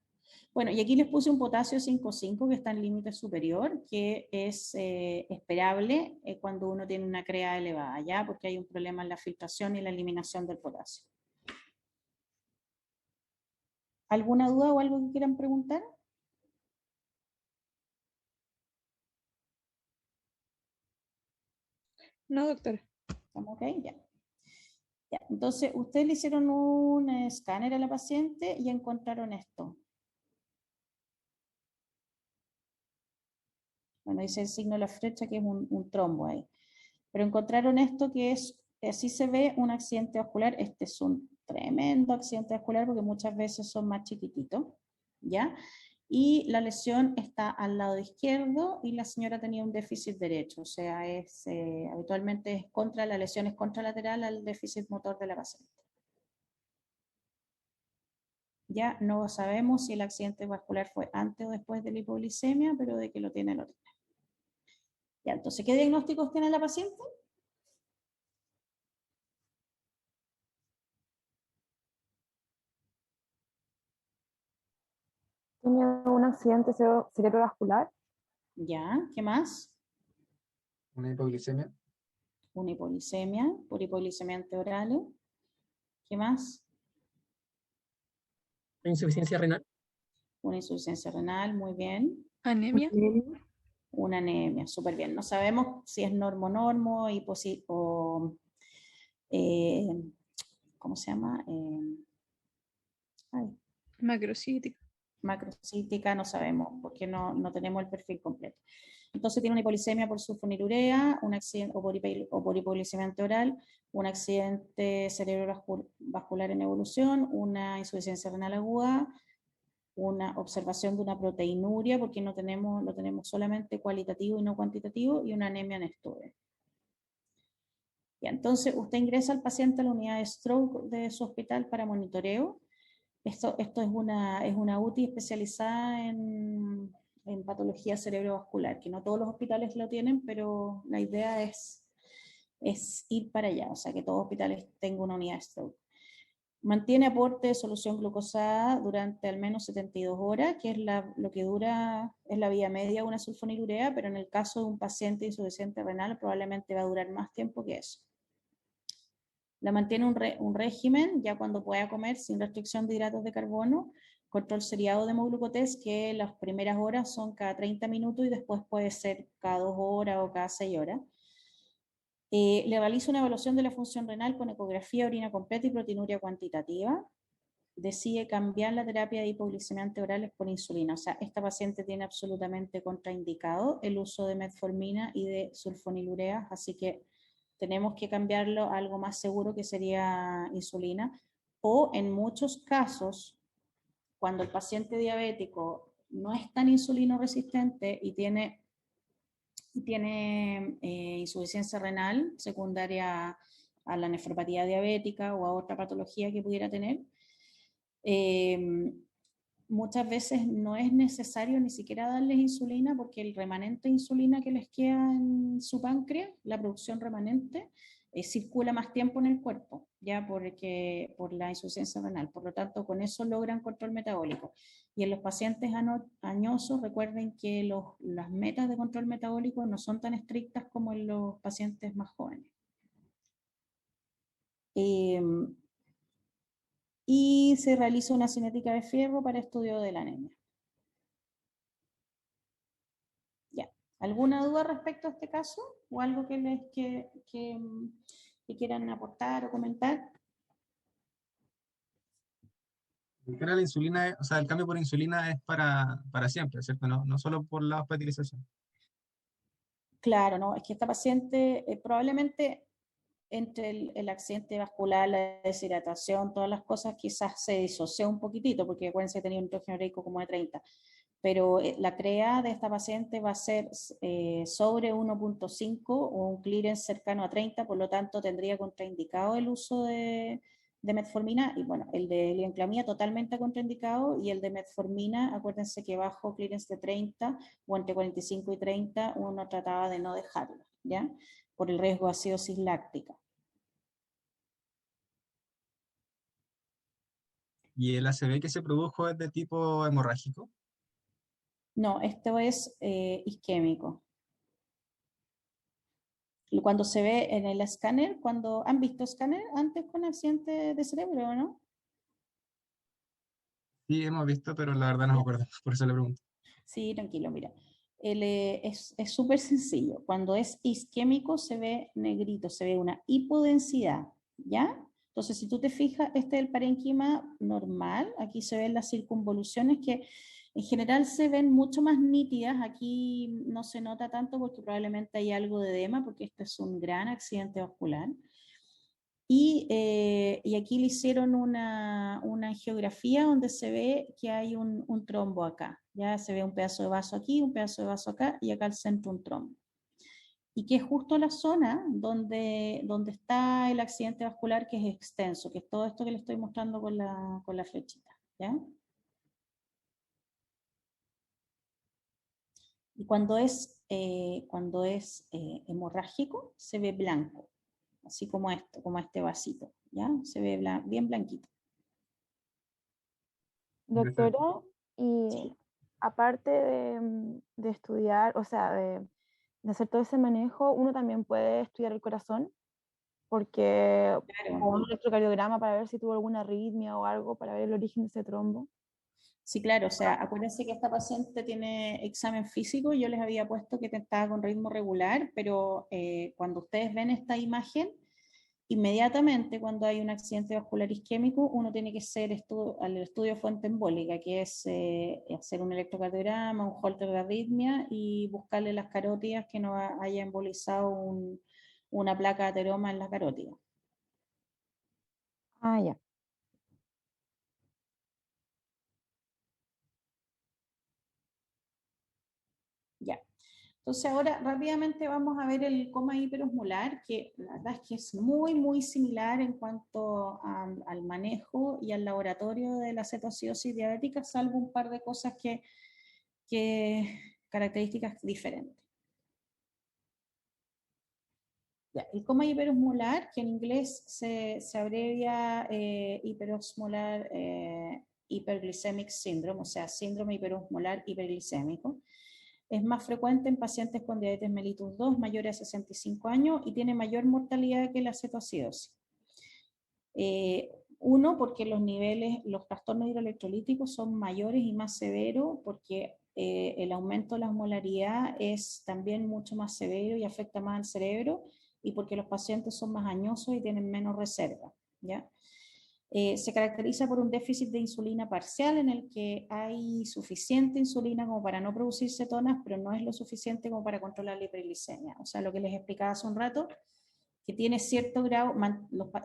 Bueno, y aquí les puse un potasio 5,5 que está en límite superior, que es esperable cuando uno tiene una CREA elevada, ¿ya? Porque hay un problema en la filtración y la eliminación del potasio. ¿Alguna duda o algo que quieran preguntar? No, doctora. ¿Estamos ok? Ya. Ya. Entonces, ustedes le hicieron un escáner a la paciente y encontraron esto. Bueno, dice el signo de la flecha que es un trombo ahí. Pero encontraron esto que es, así se ve un accidente vascular. Este es un tremendo accidente vascular porque muchas veces son más chiquititos, ¿ya? Y la lesión está al lado izquierdo y la señora tenía un déficit derecho, o sea, habitualmente la lesión es contralateral al déficit motor de la paciente. Ya no sabemos si el accidente vascular fue antes o después de la hipoglicemia, pero de que lo tiene, lo tiene. Ya, entonces, ¿qué diagnósticos tiene la paciente? Tiene un accidente cerebrovascular. Ya, ¿qué más? Una hipoglicemia. Una hipoglicemia, por hipoglicemia anteorales. ¿Qué más? Insuficiencia renal. Una insuficiencia renal, muy bien. Anemia. Una anemia, súper bien. No sabemos si es normo-normo o ¿cómo se llama? Macrocítica. Macrocítica, no sabemos, porque no tenemos el perfil completo. Entonces tiene una hipoglicemia por sulfonilurea, un accidente, o por hipoglicemia anteoral, un accidente cerebrovascular en evolución, una insuficiencia renal aguda, una observación de una proteinuria, porque lo tenemos solamente cualitativo y no cuantitativo, y una anemia en estudio. Y entonces usted ingresa al paciente a la unidad de stroke de su hospital para monitoreo. Esto es una UTI especializada en patología cerebrovascular, que no todos los hospitales lo tienen, pero la idea es ir para allá, o sea, que todos los hospitales tengan una unidad de stroke. Mantiene aporte de solución glucosada durante al menos 72 horas, que es lo que dura, es la vía media de una sulfonilurea, pero en el caso de un paciente insuficiente renal probablemente va a durar más tiempo que eso. La mantiene un régimen, ya cuando pueda comer, sin restricción de hidratos de carbono, control seriado de hemoglucotés, que las primeras horas son cada 30 minutos y después puede ser cada 2 horas o cada 6 horas. Le realiza una evaluación de la función renal con ecografía, orina completa y proteinuria cuantitativa. Decide cambiar la terapia de hipoglicemia anteorales por insulina. O sea, esta paciente tiene absolutamente contraindicado el uso de metformina y de sulfonilureas, así que tenemos que cambiarlo a algo más seguro que sería insulina. O en muchos casos, cuando el paciente diabético no es tan insulino resistente y tiene insuficiencia renal secundaria a la nefropatía diabética o a otra patología que pudiera tener, muchas veces no es necesario ni siquiera darles insulina porque el remanente de insulina que les queda en su páncreas, la producción remanente, circula más tiempo en el cuerpo, ya por la insuficiencia renal. Por lo tanto, con eso logran control metabólico. Y en los pacientes añosos, recuerden que las metas de control metabólico no son tan estrictas como en los pacientes más jóvenes. Y se realiza una cinética de fierro para estudio de la anemia. Ya. ¿Alguna duda respecto a este caso? ¿O algo que quieran aportar o comentar? La insulina, o sea, el cambio por insulina es para siempre, ¿cierto? No solo por la hospitalización. Claro, no, es que esta paciente probablemente entre el accidente vascular, la deshidratación, todas las cosas, quizás se disoció un poquitito, porque acuérdense que tenía un nitrógeno ureico como de 30, pero la CREA de esta paciente va a ser sobre 1.5 o un clearance cercano a 30, por lo tanto tendría contraindicado el uso de de metformina, y bueno, el de glibenclamida totalmente contraindicado, y el de metformina, acuérdense que bajo clearance de 30 o entre 45 y 30 uno trataba de no dejarlo, ¿ya? Por el riesgo de acidosis láctica. ¿Y el ACV que se produjo es de tipo hemorrágico? No, esto es isquémico. Y cuando se ve en el escáner, cuando han visto escáner antes con accidente de cerebro, ¿no? Sí, hemos visto, pero la verdad no me acuerdo, por eso le pregunto. Sí, tranquilo, mira. Es súper sencillo. Cuando es isquémico se ve negrito, se ve una hipodensidad, ¿ya? Entonces, si tú te fijas, este es el parénquima normal. Aquí se ven las circunvoluciones que en general se ven mucho más nítidas. Aquí no se nota tanto porque probablemente hay algo de edema, porque este es un gran accidente vascular. Y aquí le hicieron una angiografía donde se ve que hay un trombo acá. Ya se ve un pedazo de vaso aquí, un pedazo de vaso acá, y acá al centro un trombo. Y que es justo la zona donde está el accidente vascular, que es extenso, que es todo esto que le estoy mostrando con la flechita, ¿ya? Y cuando es hemorrágico, se ve blanco, así como esto, como este vasito, ¿ya? Se ve bien blanquito. Doctora, y Sí. aparte de estudiar, o sea, de hacer todo ese manejo, uno también puede estudiar el corazón, porque Claro. o un electrocardiograma para ver si tuvo alguna arritmia o algo, para ver el origen de ese trombo. Sí, claro, o sea, acuérdense que esta paciente tiene examen físico, yo les había puesto que estaba con ritmo regular, pero cuando ustedes ven esta imagen, inmediatamente cuando hay un accidente vascular isquémico, uno tiene que hacer el estudio de fuente embólica, que es hacer un electrocardiograma, un holter de arritmia y buscarle las carótidas que no haya embolizado una placa de ateroma en la carótida. Ah, ya. Ya. Entonces ahora rápidamente vamos a ver el coma hiperosmolar, que la verdad es que es muy, muy similar en cuanto al manejo y al laboratorio de la cetoacidosis diabética, salvo un par de cosas características diferentes. Ya, el coma hiperosmolar, que en inglés se abrevia hiperosmolar hyperglycemic syndrome, o sea, síndrome hiperosmolar hiperglicémico. Es más frecuente en pacientes con diabetes mellitus 2 mayores a 65 años y tiene mayor mortalidad que la cetoacidosis. Uno, porque los trastornos hidroelectrolíticos son mayores y más severos, porque el aumento de la osmolaridad es también mucho más severo y afecta más al cerebro, y porque los pacientes son más añosos y tienen menos reserva, ¿ya? Se caracteriza por un déficit de insulina parcial en el que hay suficiente insulina como para no producir cetonas, pero no es lo suficiente como para controlar la hiperglicemia. O sea, lo que les explicaba hace un rato, que tiene cierto grado,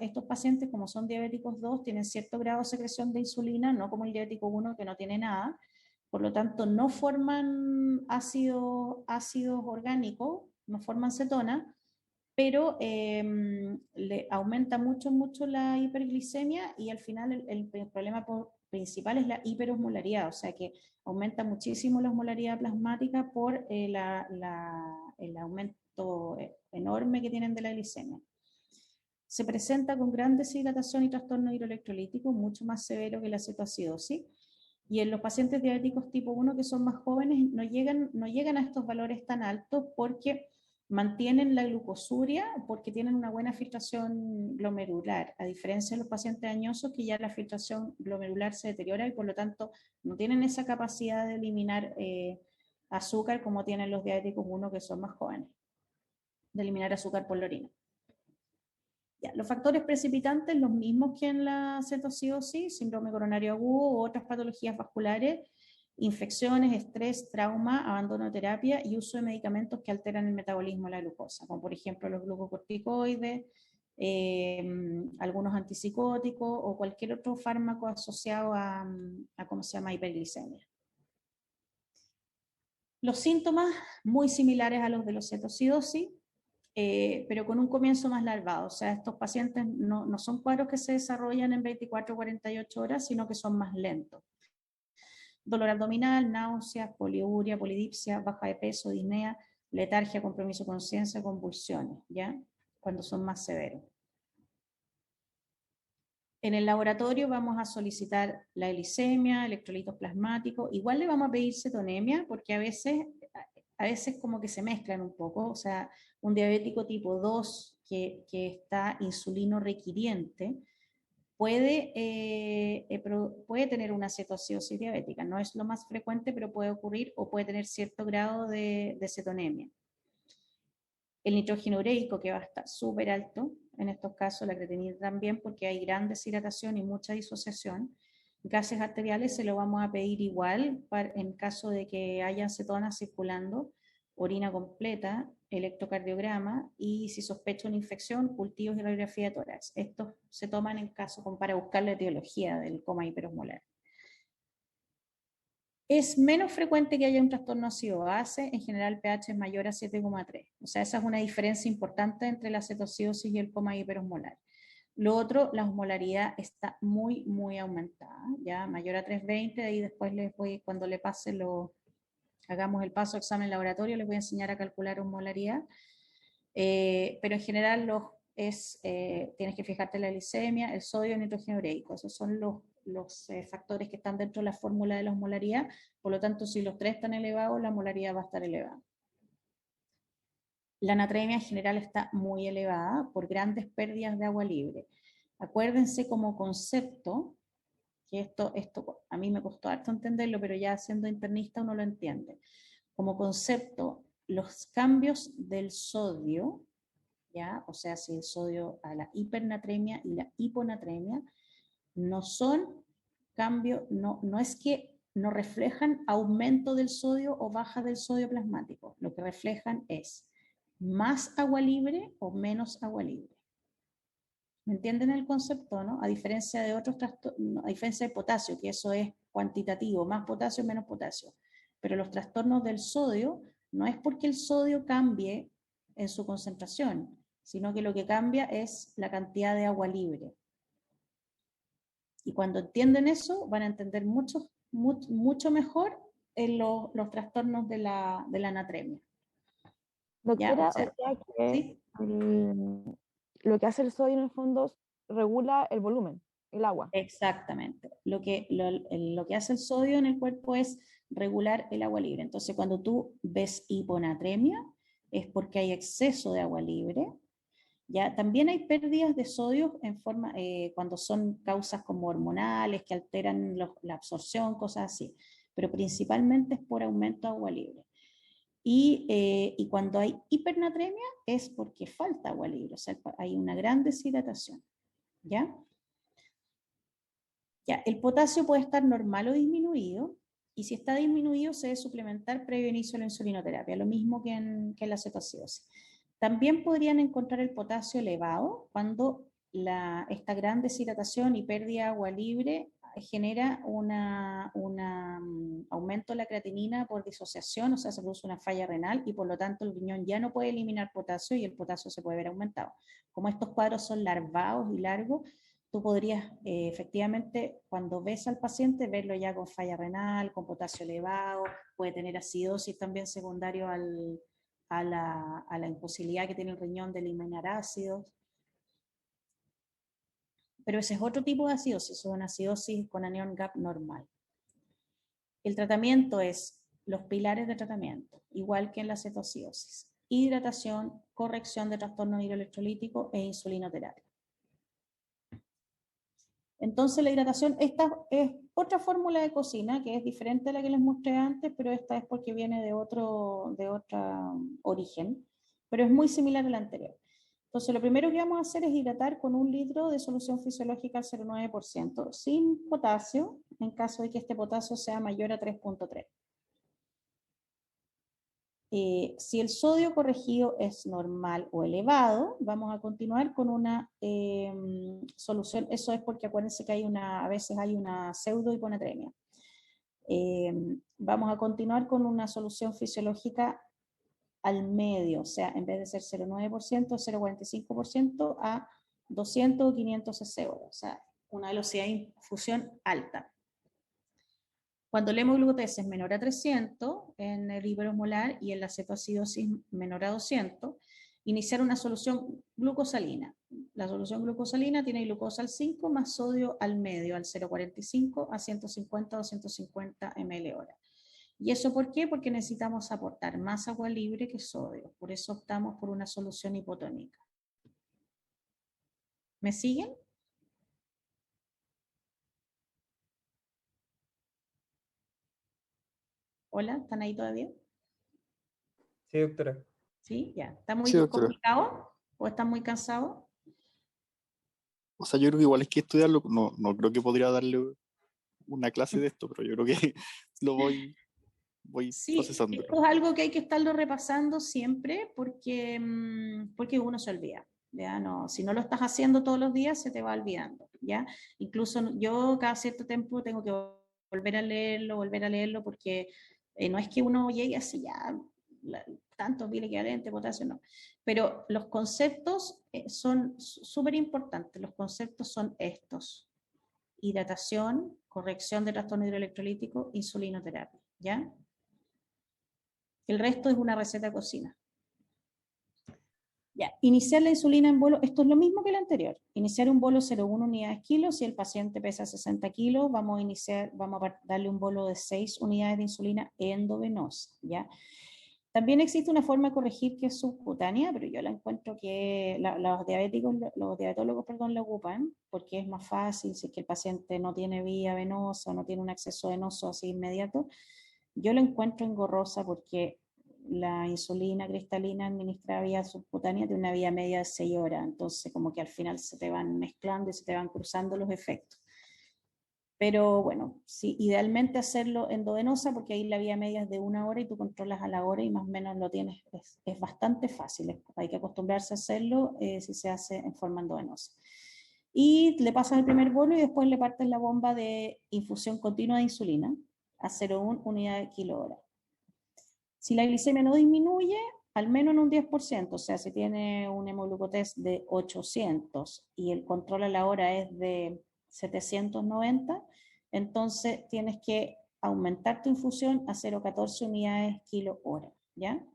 estos pacientes como son diabéticos 2 tienen cierto grado de secreción de insulina, no como el diabético 1 que no tiene nada, por lo tanto no forman ácidos orgánicos, no forman cetona, pero le aumenta mucho, mucho la hiperglicemia y al final el problema principal es la hiperosmolaridad, o sea que aumenta muchísimo la osmolaridad plasmática por el aumento enorme que tienen de la glicemia. Se presenta con gran deshidratación y trastorno hidroelectrolítico, mucho más severo que la cetoacidosis. Y en los pacientes diabéticos tipo 1 que son más jóvenes no llegan a estos valores tan altos porque mantienen la glucosuria, porque tienen una buena filtración glomerular, a diferencia de los pacientes añosos que ya la filtración glomerular se deteriora y por lo tanto no tienen esa capacidad de eliminar azúcar como tienen los diabéticos 1 que son más jóvenes, de eliminar azúcar por la orina. Ya, los factores precipitantes, los mismos que en la cetoacidosis, síndrome coronario agudo u otras patologías vasculares, infecciones, estrés, trauma, abandono de terapia y uso de medicamentos que alteran el metabolismo de la glucosa, como por ejemplo los glucocorticoides, algunos antipsicóticos o cualquier otro fármaco asociado a ¿cómo se llama?, hiperglicemia. Los síntomas muy similares a los de la cetoacidosis, pero con un comienzo más larvado. O sea, estos pacientes no son cuadros que se desarrollan en 24 o 48 horas, sino que son más lentos. Dolor abdominal, náuseas, poliuria, polidipsia, baja de peso, disnea, letargia, compromiso de conciencia, convulsiones, ¿ya? Cuando son más severos. En el laboratorio vamos a solicitar la glicemia, electrolitos plasmáticos, igual le vamos a pedir cetonemia, porque a veces como que se mezclan un poco, o sea, un diabético tipo 2 que está insulino requiriente, puede tener una cetoacidosis diabética. No es lo más frecuente, pero puede ocurrir o puede tener cierto grado de cetonemia. El nitrógeno ureico, que va a estar súper alto, en estos casos la creatinina también, porque hay gran deshidratación y mucha disociación. Gases arteriales se lo vamos a pedir igual en caso de que haya cetonas circulando, orina completa, electrocardiograma y si sospecha una infección, cultivos y radiografía de tórax. Estos se toman en caso para buscar la etiología del coma hiperosmolar. Es menos frecuente que haya un trastorno ácido-base, en general el pH es mayor a 7,3. O sea, esa es una diferencia importante entre la cetoacidosis y el coma hiperosmolar. Lo otro, la osmolaridad está muy, muy aumentada, ya mayor a 320, de ahí después les voy, cuando le pase hagamos el paso examen laboratorio, les voy a enseñar a calcular osmolaridad, pero en general tienes que fijarte en la glicemia, el sodio y el nitrógeno ureico, esos son los factores que están dentro de la fórmula de la osmolaridad, por lo tanto si los tres están elevados, la osmolaridad va a estar elevada. La natremia en general está muy elevada por grandes pérdidas de agua libre. Acuérdense como concepto, que esto a mí me costó harto entenderlo, pero ya siendo internista uno lo entiende. Como concepto, los cambios del sodio, ¿ya? O sea, si el sodio a la hipernatremia y la hiponatremia, no son cambios, no es que no reflejan aumento del sodio o baja del sodio plasmático, lo que reflejan es más agua libre o menos agua libre. ¿Me entienden el concepto, no? A diferencia de otros trastornos, a diferencia de potasio, que eso es cuantitativo, más potasio, menos potasio. Pero los trastornos del sodio no es porque el sodio cambie en su concentración, sino que lo que cambia es la cantidad de agua libre. Y cuando entienden eso, van a entender mucho mejor los trastornos de la natremia. Doctora, O sea, o sea que ¿sí? Lo que hace el sodio en el fondo regula el volumen, el agua. Exactamente. Lo que hace el sodio en el cuerpo es regular el agua libre. Entonces, cuando tú ves hiponatremia, es porque hay exceso de agua libre. ¿Ya? También hay pérdidas de sodio cuando son causas como hormonales que alteran la absorción, cosas así. Pero principalmente es por aumento de agua libre. Y cuando hay hipernatremia es porque falta agua libre, o sea, hay una gran deshidratación. ¿Ya? Ya, el potasio puede estar normal o disminuido, y si está disminuido se debe suplementar previo inicio de la insulinoterapia, lo mismo que en la cetoacidosis. También podrían encontrar el potasio elevado cuando esta gran deshidratación y pérdida de agua libre genera un aumento de la creatinina por disociación, o sea, se produce una falla renal y por lo tanto el riñón ya no puede eliminar potasio y el potasio se puede ver aumentado. Como estos cuadros son larvados y largos, tú podrías efectivamente, cuando ves al paciente, verlo ya con falla renal, con potasio elevado, puede tener acidosis también secundario a la imposibilidad que tiene el riñón de eliminar ácidos. Pero ese es otro tipo de acidosis, es una acidosis con anión GAP normal. El tratamiento es los pilares de tratamiento, igual que en la cetoacidosis: hidratación, corrección de trastorno hidroelectrolítico e insulinoterapia. Entonces la hidratación, esta es otra fórmula de cocina que es diferente a la que les mostré antes, pero esta es porque viene de otro origen, pero es muy similar a la anterior. Entonces lo primero que vamos a hacer es hidratar con 1 litro de solución fisiológica al 0,9%, sin potasio, en caso de que este potasio sea mayor a 3,3. Si el sodio corregido es normal o elevado, vamos a continuar con una solución. Eso es porque acuérdense que a veces hay una pseudohiponatremia. Vamos a continuar con una solución fisiológica al medio, o sea, en vez de ser 0,9%, 0,45% a 200 o 500 cc hora, o sea, una velocidad de infusión alta. Cuando la hemoglucotés es menor a 300 en el hiperosmolar y en la cetoacidosis menor a 200, iniciar una solución glucosalina. La solución glucosalina tiene glucosa al 5 más sodio al medio, al 0,45 a 150 o 250 ml hora. ¿Y eso por qué? Porque necesitamos aportar más agua libre que sodio. Por eso optamos por una solución hipotónica. ¿Me siguen? Hola, ¿están ahí todavía? Sí, doctora. ¿Sí? Ya. ¿Está muy Sí, doctora. complicado o están muy cansados? O sea, yo creo que igual es que estudiarlo, no creo que podría darle una clase de esto, pero yo creo que lo voy Sí, procesando. esto es algo que hay que estarlo repasando siempre porque, porque uno se olvida. ¿Ya? No, si no lo estás haciendo todos los días, se te va olvidando. ¿Ya? Incluso yo cada cierto tiempo tengo que volver a leerlo, porque no es que uno llegue así ya, tanto pila equivalente, potasio, no. Pero los conceptos son súper importantes. Los conceptos son estos: hidratación, corrección de trastorno hidroelectrolítico, insulinoterapia. ¿Ya? El resto es una receta de cocina. Ya, iniciar la insulina en bolo, esto es lo mismo que el anterior. Iniciar un bolo 0,1 unidades kilos. Si el paciente pesa 60 kilos, vamos a darle un bolo de 6 unidades de insulina endovenosa. ¿Ya? También existe una forma de corregir que es subcutánea, pero yo la encuentro que los diabetólogos, la ocupan porque es más fácil. Si es que el paciente no tiene vía venosa, no tiene un acceso venoso así inmediato, yo lo encuentro engorrosa porque la insulina cristalina administrada vía subcutánea tiene una vía media de 6 horas, entonces como que al final se te van mezclando y se te van cruzando los efectos. Pero bueno, sí, idealmente hacerlo endovenosa, porque ahí la vía media es de 1 hora y tú controlas a la hora y más o menos lo tienes, es bastante fácil, hay que acostumbrarse a hacerlo si se hace en forma endovenosa. Y le pasas el primer bolo y después le partes la bomba de infusión continua de insulina a 0,1 unidad de kilo hora. Si la glicemia no disminuye, al menos en un 10%, o sea, si tiene un hemoglucotés de 800 y el control a la hora es de 790, entonces tienes que aumentar tu infusión a 0,14 unidades kilo hora, ¿ya?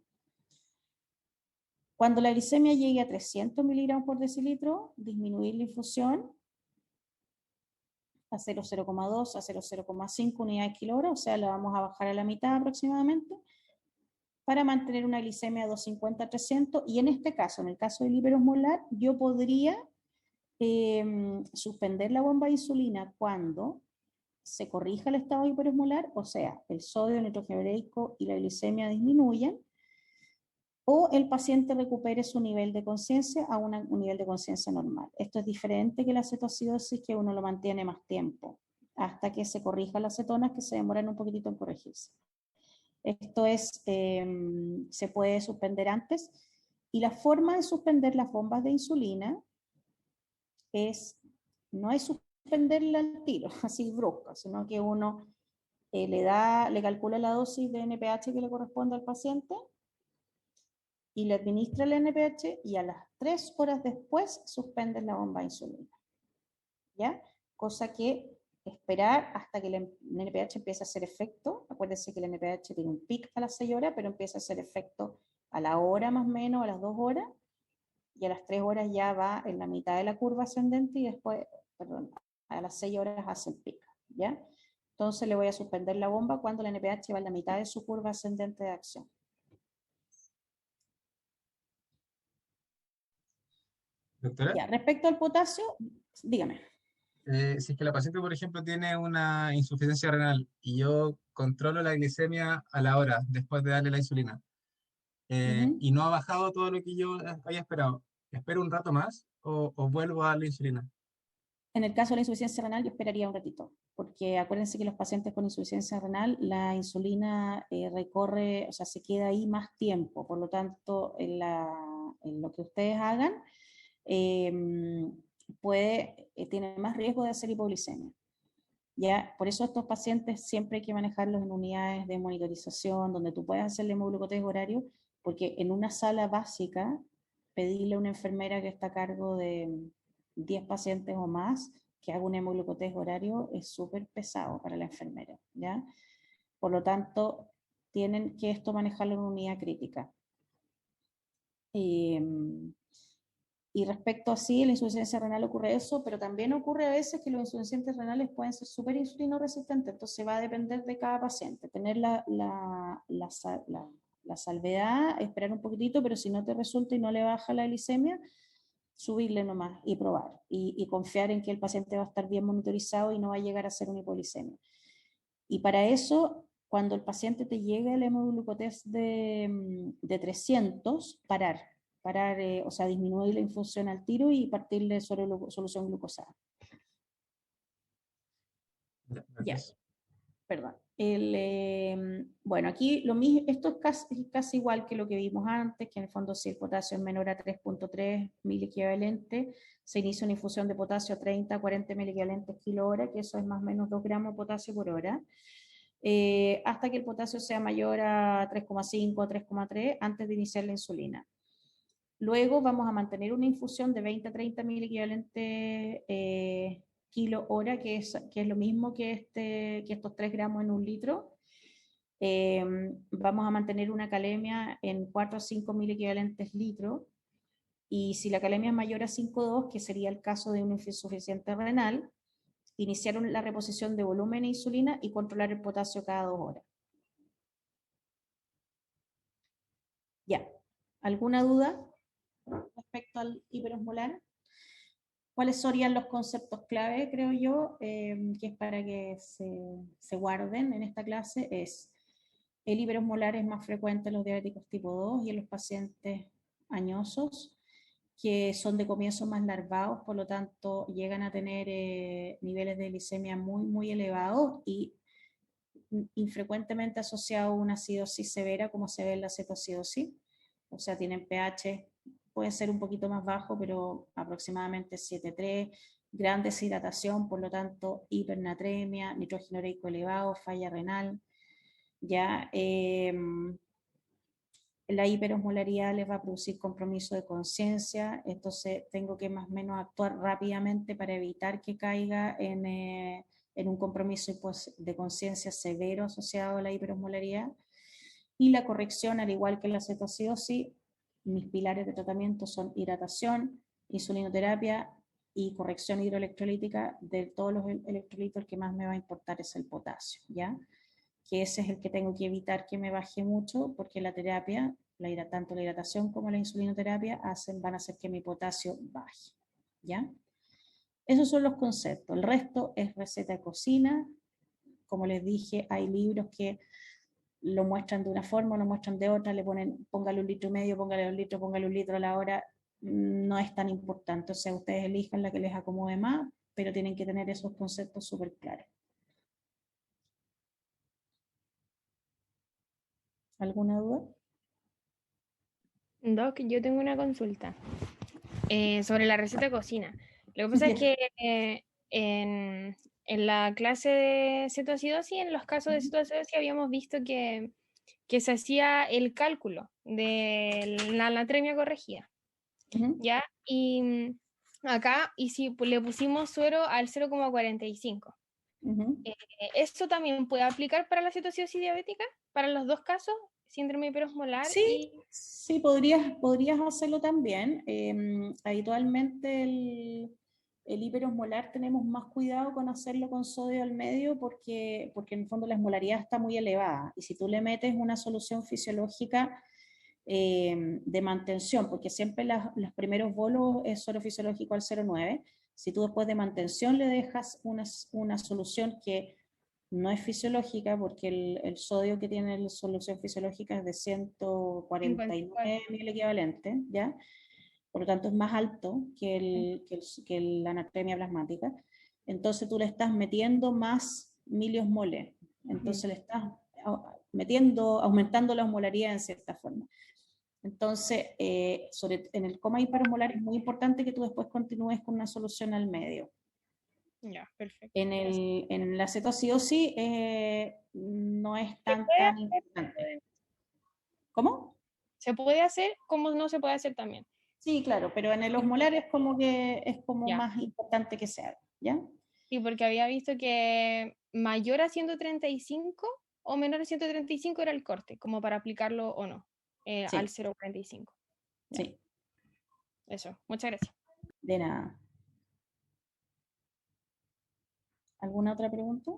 Cuando la glicemia llegue a 300 miligramos por decilitro, disminuir la infusión a 0,02 a 0,5 unidades kilo hora, o sea, la vamos a bajar a la mitad aproximadamente, para mantener una glicemia de 250 a 300, y en este caso, en el caso del hiperosmolar, yo podría suspender la bomba de insulina cuando se corrija el estado hiperosmolar, o sea, el sodio, el nitrógeno ureico y la glicemia disminuyen, o el paciente recupere su nivel de conciencia a un nivel de conciencia normal. Esto es diferente que la cetoacidosis, que uno lo mantiene más tiempo, hasta que se corrija las cetonas, que se demoran un poquitito en corregirse. Esto es, se puede suspender antes, y la forma de suspender las bombas de insulina no es suspenderla al tiro, así brusca, sino que uno le calcula la dosis de NPH que le corresponde al paciente y le administra el NPH, y a las 3 horas después suspende la bomba de insulina. ¿Ya? Cosa que esperar hasta que el NPH empiece a hacer efecto. Acuérdense que el NPH tiene un pic a las 6 horas, pero empieza a hacer efecto a la hora más o menos, a las 2 horas, y a las 3 horas ya va en la mitad de la curva ascendente, y después, perdón, a las 6 horas hace el pic, ¿ya? Entonces le voy a suspender la bomba cuando el NPH va en la mitad de su curva ascendente de acción. Doctora, Ya, respecto al potasio, dígame. si es que la paciente, por ejemplo, tiene una insuficiencia renal y yo controlo la glicemia a la hora después de darle la insulina, y no ha bajado todo lo que yo había esperado, ¿espero un rato más o vuelvo a darle insulina? En el caso de la insuficiencia renal, yo esperaría un ratito, porque acuérdense que los pacientes con insuficiencia renal, la insulina recorre, o sea, se queda ahí más tiempo, por lo tanto, en lo que ustedes hagan, tiene más riesgo de hacer hipoglicemia. ¿Ya? Por eso estos pacientes siempre hay que manejarlos en unidades de monitorización, donde tú puedas hacer el hemoglucotés horario, porque en una sala básica, pedirle a una enfermera que está a cargo de 10 pacientes o más que haga un hemoglucotest horario es súper pesado para la enfermera, ¿ya? Por lo tanto, tienen que esto manejarlo en unidad crítica. Y respecto a sí, la insuficiencia renal ocurre eso, pero también ocurre a veces que los insuficientes renales pueden ser súper insulinoresistentes, entonces va a depender de cada paciente. Tener la salvedad, esperar un poquitito, pero si no te resulta y no le baja la glicemia, subirle nomás y probar. Y confiar en que el paciente va a estar bien monitorizado y no va a llegar a ser una hipoglicemia. Y para eso, cuando el paciente te llegue el hemoglucotest de 300, parar, o sea, disminuir la infusión al tiro y partirle solución glucosada. Ya, perdón. Bueno, aquí lo mismo, esto es casi igual que lo que vimos antes, que en el fondo si el potasio es menor a 3.3 miliequivalente, se inicia una infusión de potasio a 30 a 40 miliequivalentes kilo hora, que eso es más o menos 2 gramos de potasio por hora, hasta que el potasio sea mayor a 3,5 o 3,3 antes de iniciar la insulina. Luego vamos a mantener una infusión de 20 a 30 miliequivalentes kilo hora, que es lo mismo que estos 3 gramos en un litro. Vamos a mantener una calemia en 4 a 5 miliequivalentes litro, y si la calemia es mayor a 5,2, que sería el caso de una insuficiencia renal, iniciar la reposición de volumen e insulina y controlar el potasio cada 2 horas. Ya, ¿alguna duda respecto al hiperosmolar? ¿Cuáles serían los conceptos clave, creo yo, que es para que se guarden en esta clase? Es el hiperosmolar es más frecuente en los diabéticos tipo 2 y en los pacientes añosos, que son de comienzo más larvados, por lo tanto llegan a tener niveles de glicemia muy, muy elevados y infrecuentemente asociado a una acidosis severa, como se ve en la cetoacidosis. O sea, tienen pH, puede ser un poquito más bajo, pero aproximadamente 7,3, gran deshidratación, por lo tanto hipernatremia, nitrógeno ureico elevado, falla renal. Ya la hiperosmolaridad les va a producir compromiso de conciencia, entonces tengo que más o menos actuar rápidamente para evitar que caiga en un compromiso de conciencia severo asociado a la hiperosmolaridad. Y la corrección, al igual que la cetoacidosis, mis pilares de tratamiento son hidratación, insulinoterapia y corrección hidroelectrolítica. De todos los electrolitos, el que más me va a importar es el potasio, ¿ya? Que ese es el que tengo que evitar que me baje mucho, porque la terapia, tanto la hidratación como la insulinoterapia van a hacer que mi potasio baje, ¿ya? Esos son los conceptos. El resto es receta de cocina. Como les dije, hay libros que lo muestran de una forma, lo muestran de otra, le ponen, póngale 1,5 litros, póngale 2 litros, póngale 1 litro a la hora, no es tan importante, o sea, ustedes elijan la que les acomode más, pero tienen que tener esos conceptos súper claros. ¿Alguna duda? Doc, yo tengo una consulta sobre la receta de cocina. Lo que pasa es que en la clase de cetoacidosis, en los casos de cetoacidosis, habíamos visto que se hacía el cálculo de la natremia corregida. ¿Ya? Y acá, y si le pusimos suero al 0,45. ¿Esto también puede aplicar para la cetoacidosis diabética? ¿Para los dos casos? Síndrome hiperosmolar. Sí, podrías hacerlo también. Habitualmente el hiperosmolar tenemos más cuidado con hacerlo con sodio al medio porque en el fondo la osmolaridad está muy elevada, y si tú le metes una solución fisiológica de mantención, porque siempre los primeros bolos es suero fisiológico al 0,9, si tú después de mantención le dejas una solución que no es fisiológica, porque el sodio que tiene la solución fisiológica es de 149 mil equivalentes, ¿ya? Por lo tanto es más alto que la anatremia plasmática, entonces tú le estás metiendo más miliosmoles, entonces le estás aumentando la osmolaridad en cierta forma. Entonces, en el coma hiperosmolar es muy importante que tú después continúes con una solución al medio. Ya, perfecto. En la cetoacidosis no es tan importante. ¿Cómo? Se puede hacer como no se puede hacer también. Sí, claro, pero en el osmolar es como que es como Ya. más importante que se haga, ¿ya? Sí, porque había visto que mayor a 135 o menor a 135 era el corte, como para aplicarlo o no, Sí. al 0,45. Ya. Sí, Eso, muchas gracias. de nada. ¿Alguna otra pregunta?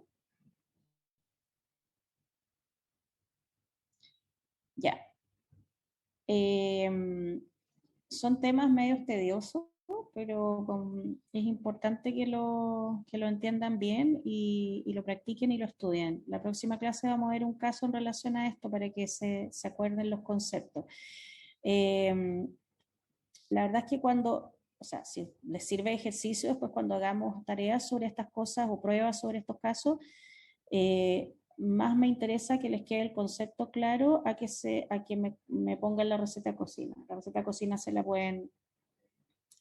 Ya. Son temas medios tediosos, pero es importante que lo entiendan bien y lo practiquen y lo estudien. La próxima clase vamos a ver un caso en relación a esto para que se acuerden los conceptos. La verdad es que o sea, si les sirve ejercicio, después cuando hagamos tareas sobre estas cosas o pruebas sobre estos casos, más me interesa que les quede el concepto claro a que me pongan la receta de cocina. La receta de cocina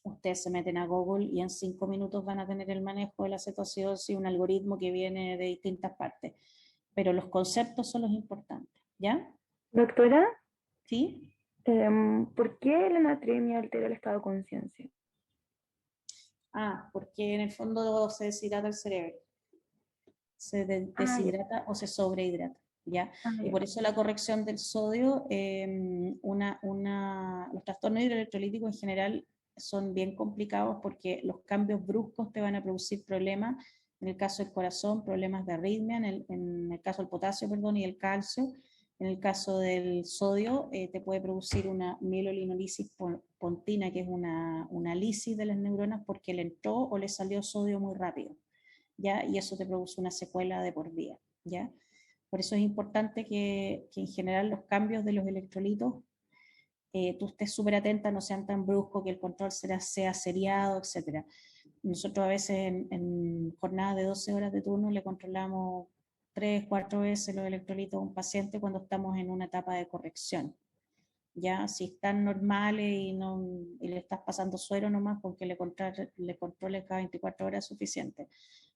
ustedes se meten a Google y en 5 minutos van a tener el manejo de la cetoacidosis, un algoritmo que viene de distintas partes. Pero los conceptos son los importantes, ¿ya? Doctora, ¿Sí? ¿por qué la natremia altera el estado de conciencia? Porque en el fondo se deshidrata el cerebro. Se deshidrata o se sobrehidrata, ¿ya? Y por eso la corrección del sodio, los trastornos hidroelectrolíticos en general son bien complicados porque los cambios bruscos te van a producir problemas, en el caso del corazón, problemas de arritmia, en el caso del potasio, perdón, y el calcio. En el caso del sodio, te puede producir una mielolinolisis pontina, que es una lisis de las neuronas porque le entró o le salió sodio muy rápido, ¿ya? Y eso te produce una secuela de por vida, ¿ya? Por eso es importante que en general los cambios de los electrolitos, tú estés súper atenta, no sean tan bruscos, que el control sea seriado, etc. Nosotros a veces en jornadas de 12 horas de turno le controlamos 3, 4 veces los electrolitos a un paciente cuando estamos en una etapa de corrección. Ya, si están normales y le estás pasando suero nomás, con que le controles cada 24 horas es suficiente.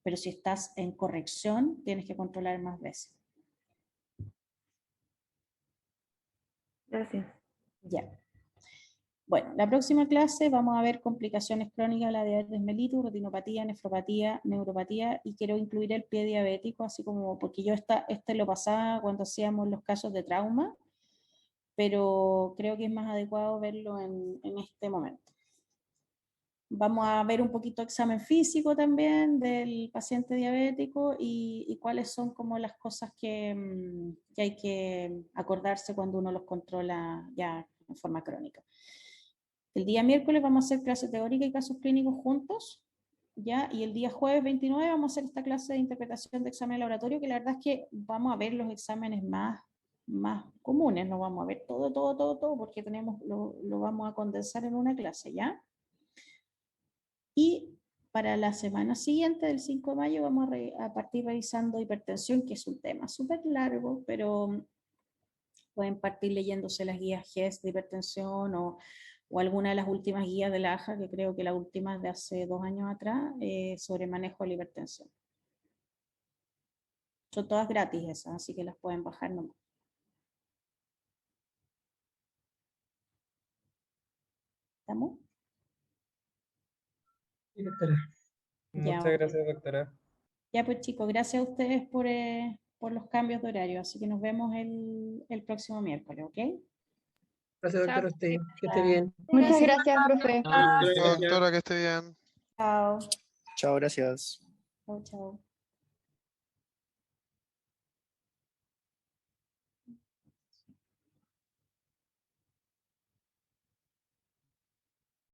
Pero si estás en corrección, tienes que controlar más veces. Gracias. Ya. Bueno, la próxima clase vamos a ver complicaciones crónicas de la diabetes mellitus, retinopatía, nefropatía, neuropatía, y quiero incluir el pie diabético, así como, porque yo lo pasaba cuando hacíamos los casos de trauma, pero creo que es más adecuado verlo en este momento. Vamos a ver un poquito examen físico también del paciente diabético y cuáles son como las cosas que hay que acordarse cuando uno los controla ya en forma crónica. El día miércoles vamos a hacer clase teórica y casos clínicos juntos, ¿ya? Y el día jueves 29 vamos a hacer esta clase de interpretación de examen de laboratorio, que la verdad es que vamos a ver los exámenes más comunes, no vamos a ver todo, porque lo vamos a condensar en una clase, ¿ya? Y para la semana siguiente, del 5 de mayo, vamos a partir revisando hipertensión, que es un tema súper largo, pero pueden partir leyéndose las guías GES de hipertensión o alguna de las últimas guías de la AJA, que creo que la última es de hace 2 años atrás, sobre manejo de la hipertensión. Son todas gratis esas, así que las pueden bajar nomás. ¿Estamos? Sí, doctora. Ya, Muchas ok. gracias, doctora. Ya pues chicos, gracias a ustedes por los cambios de horario, así que nos vemos el próximo miércoles, ¿ok? Gracias, Chao. doctora, usted. Que esté bien. Muchas gracias, profe. Gracias. Doctora, que esté bien. Chao. Chao, gracias. Chao, chao.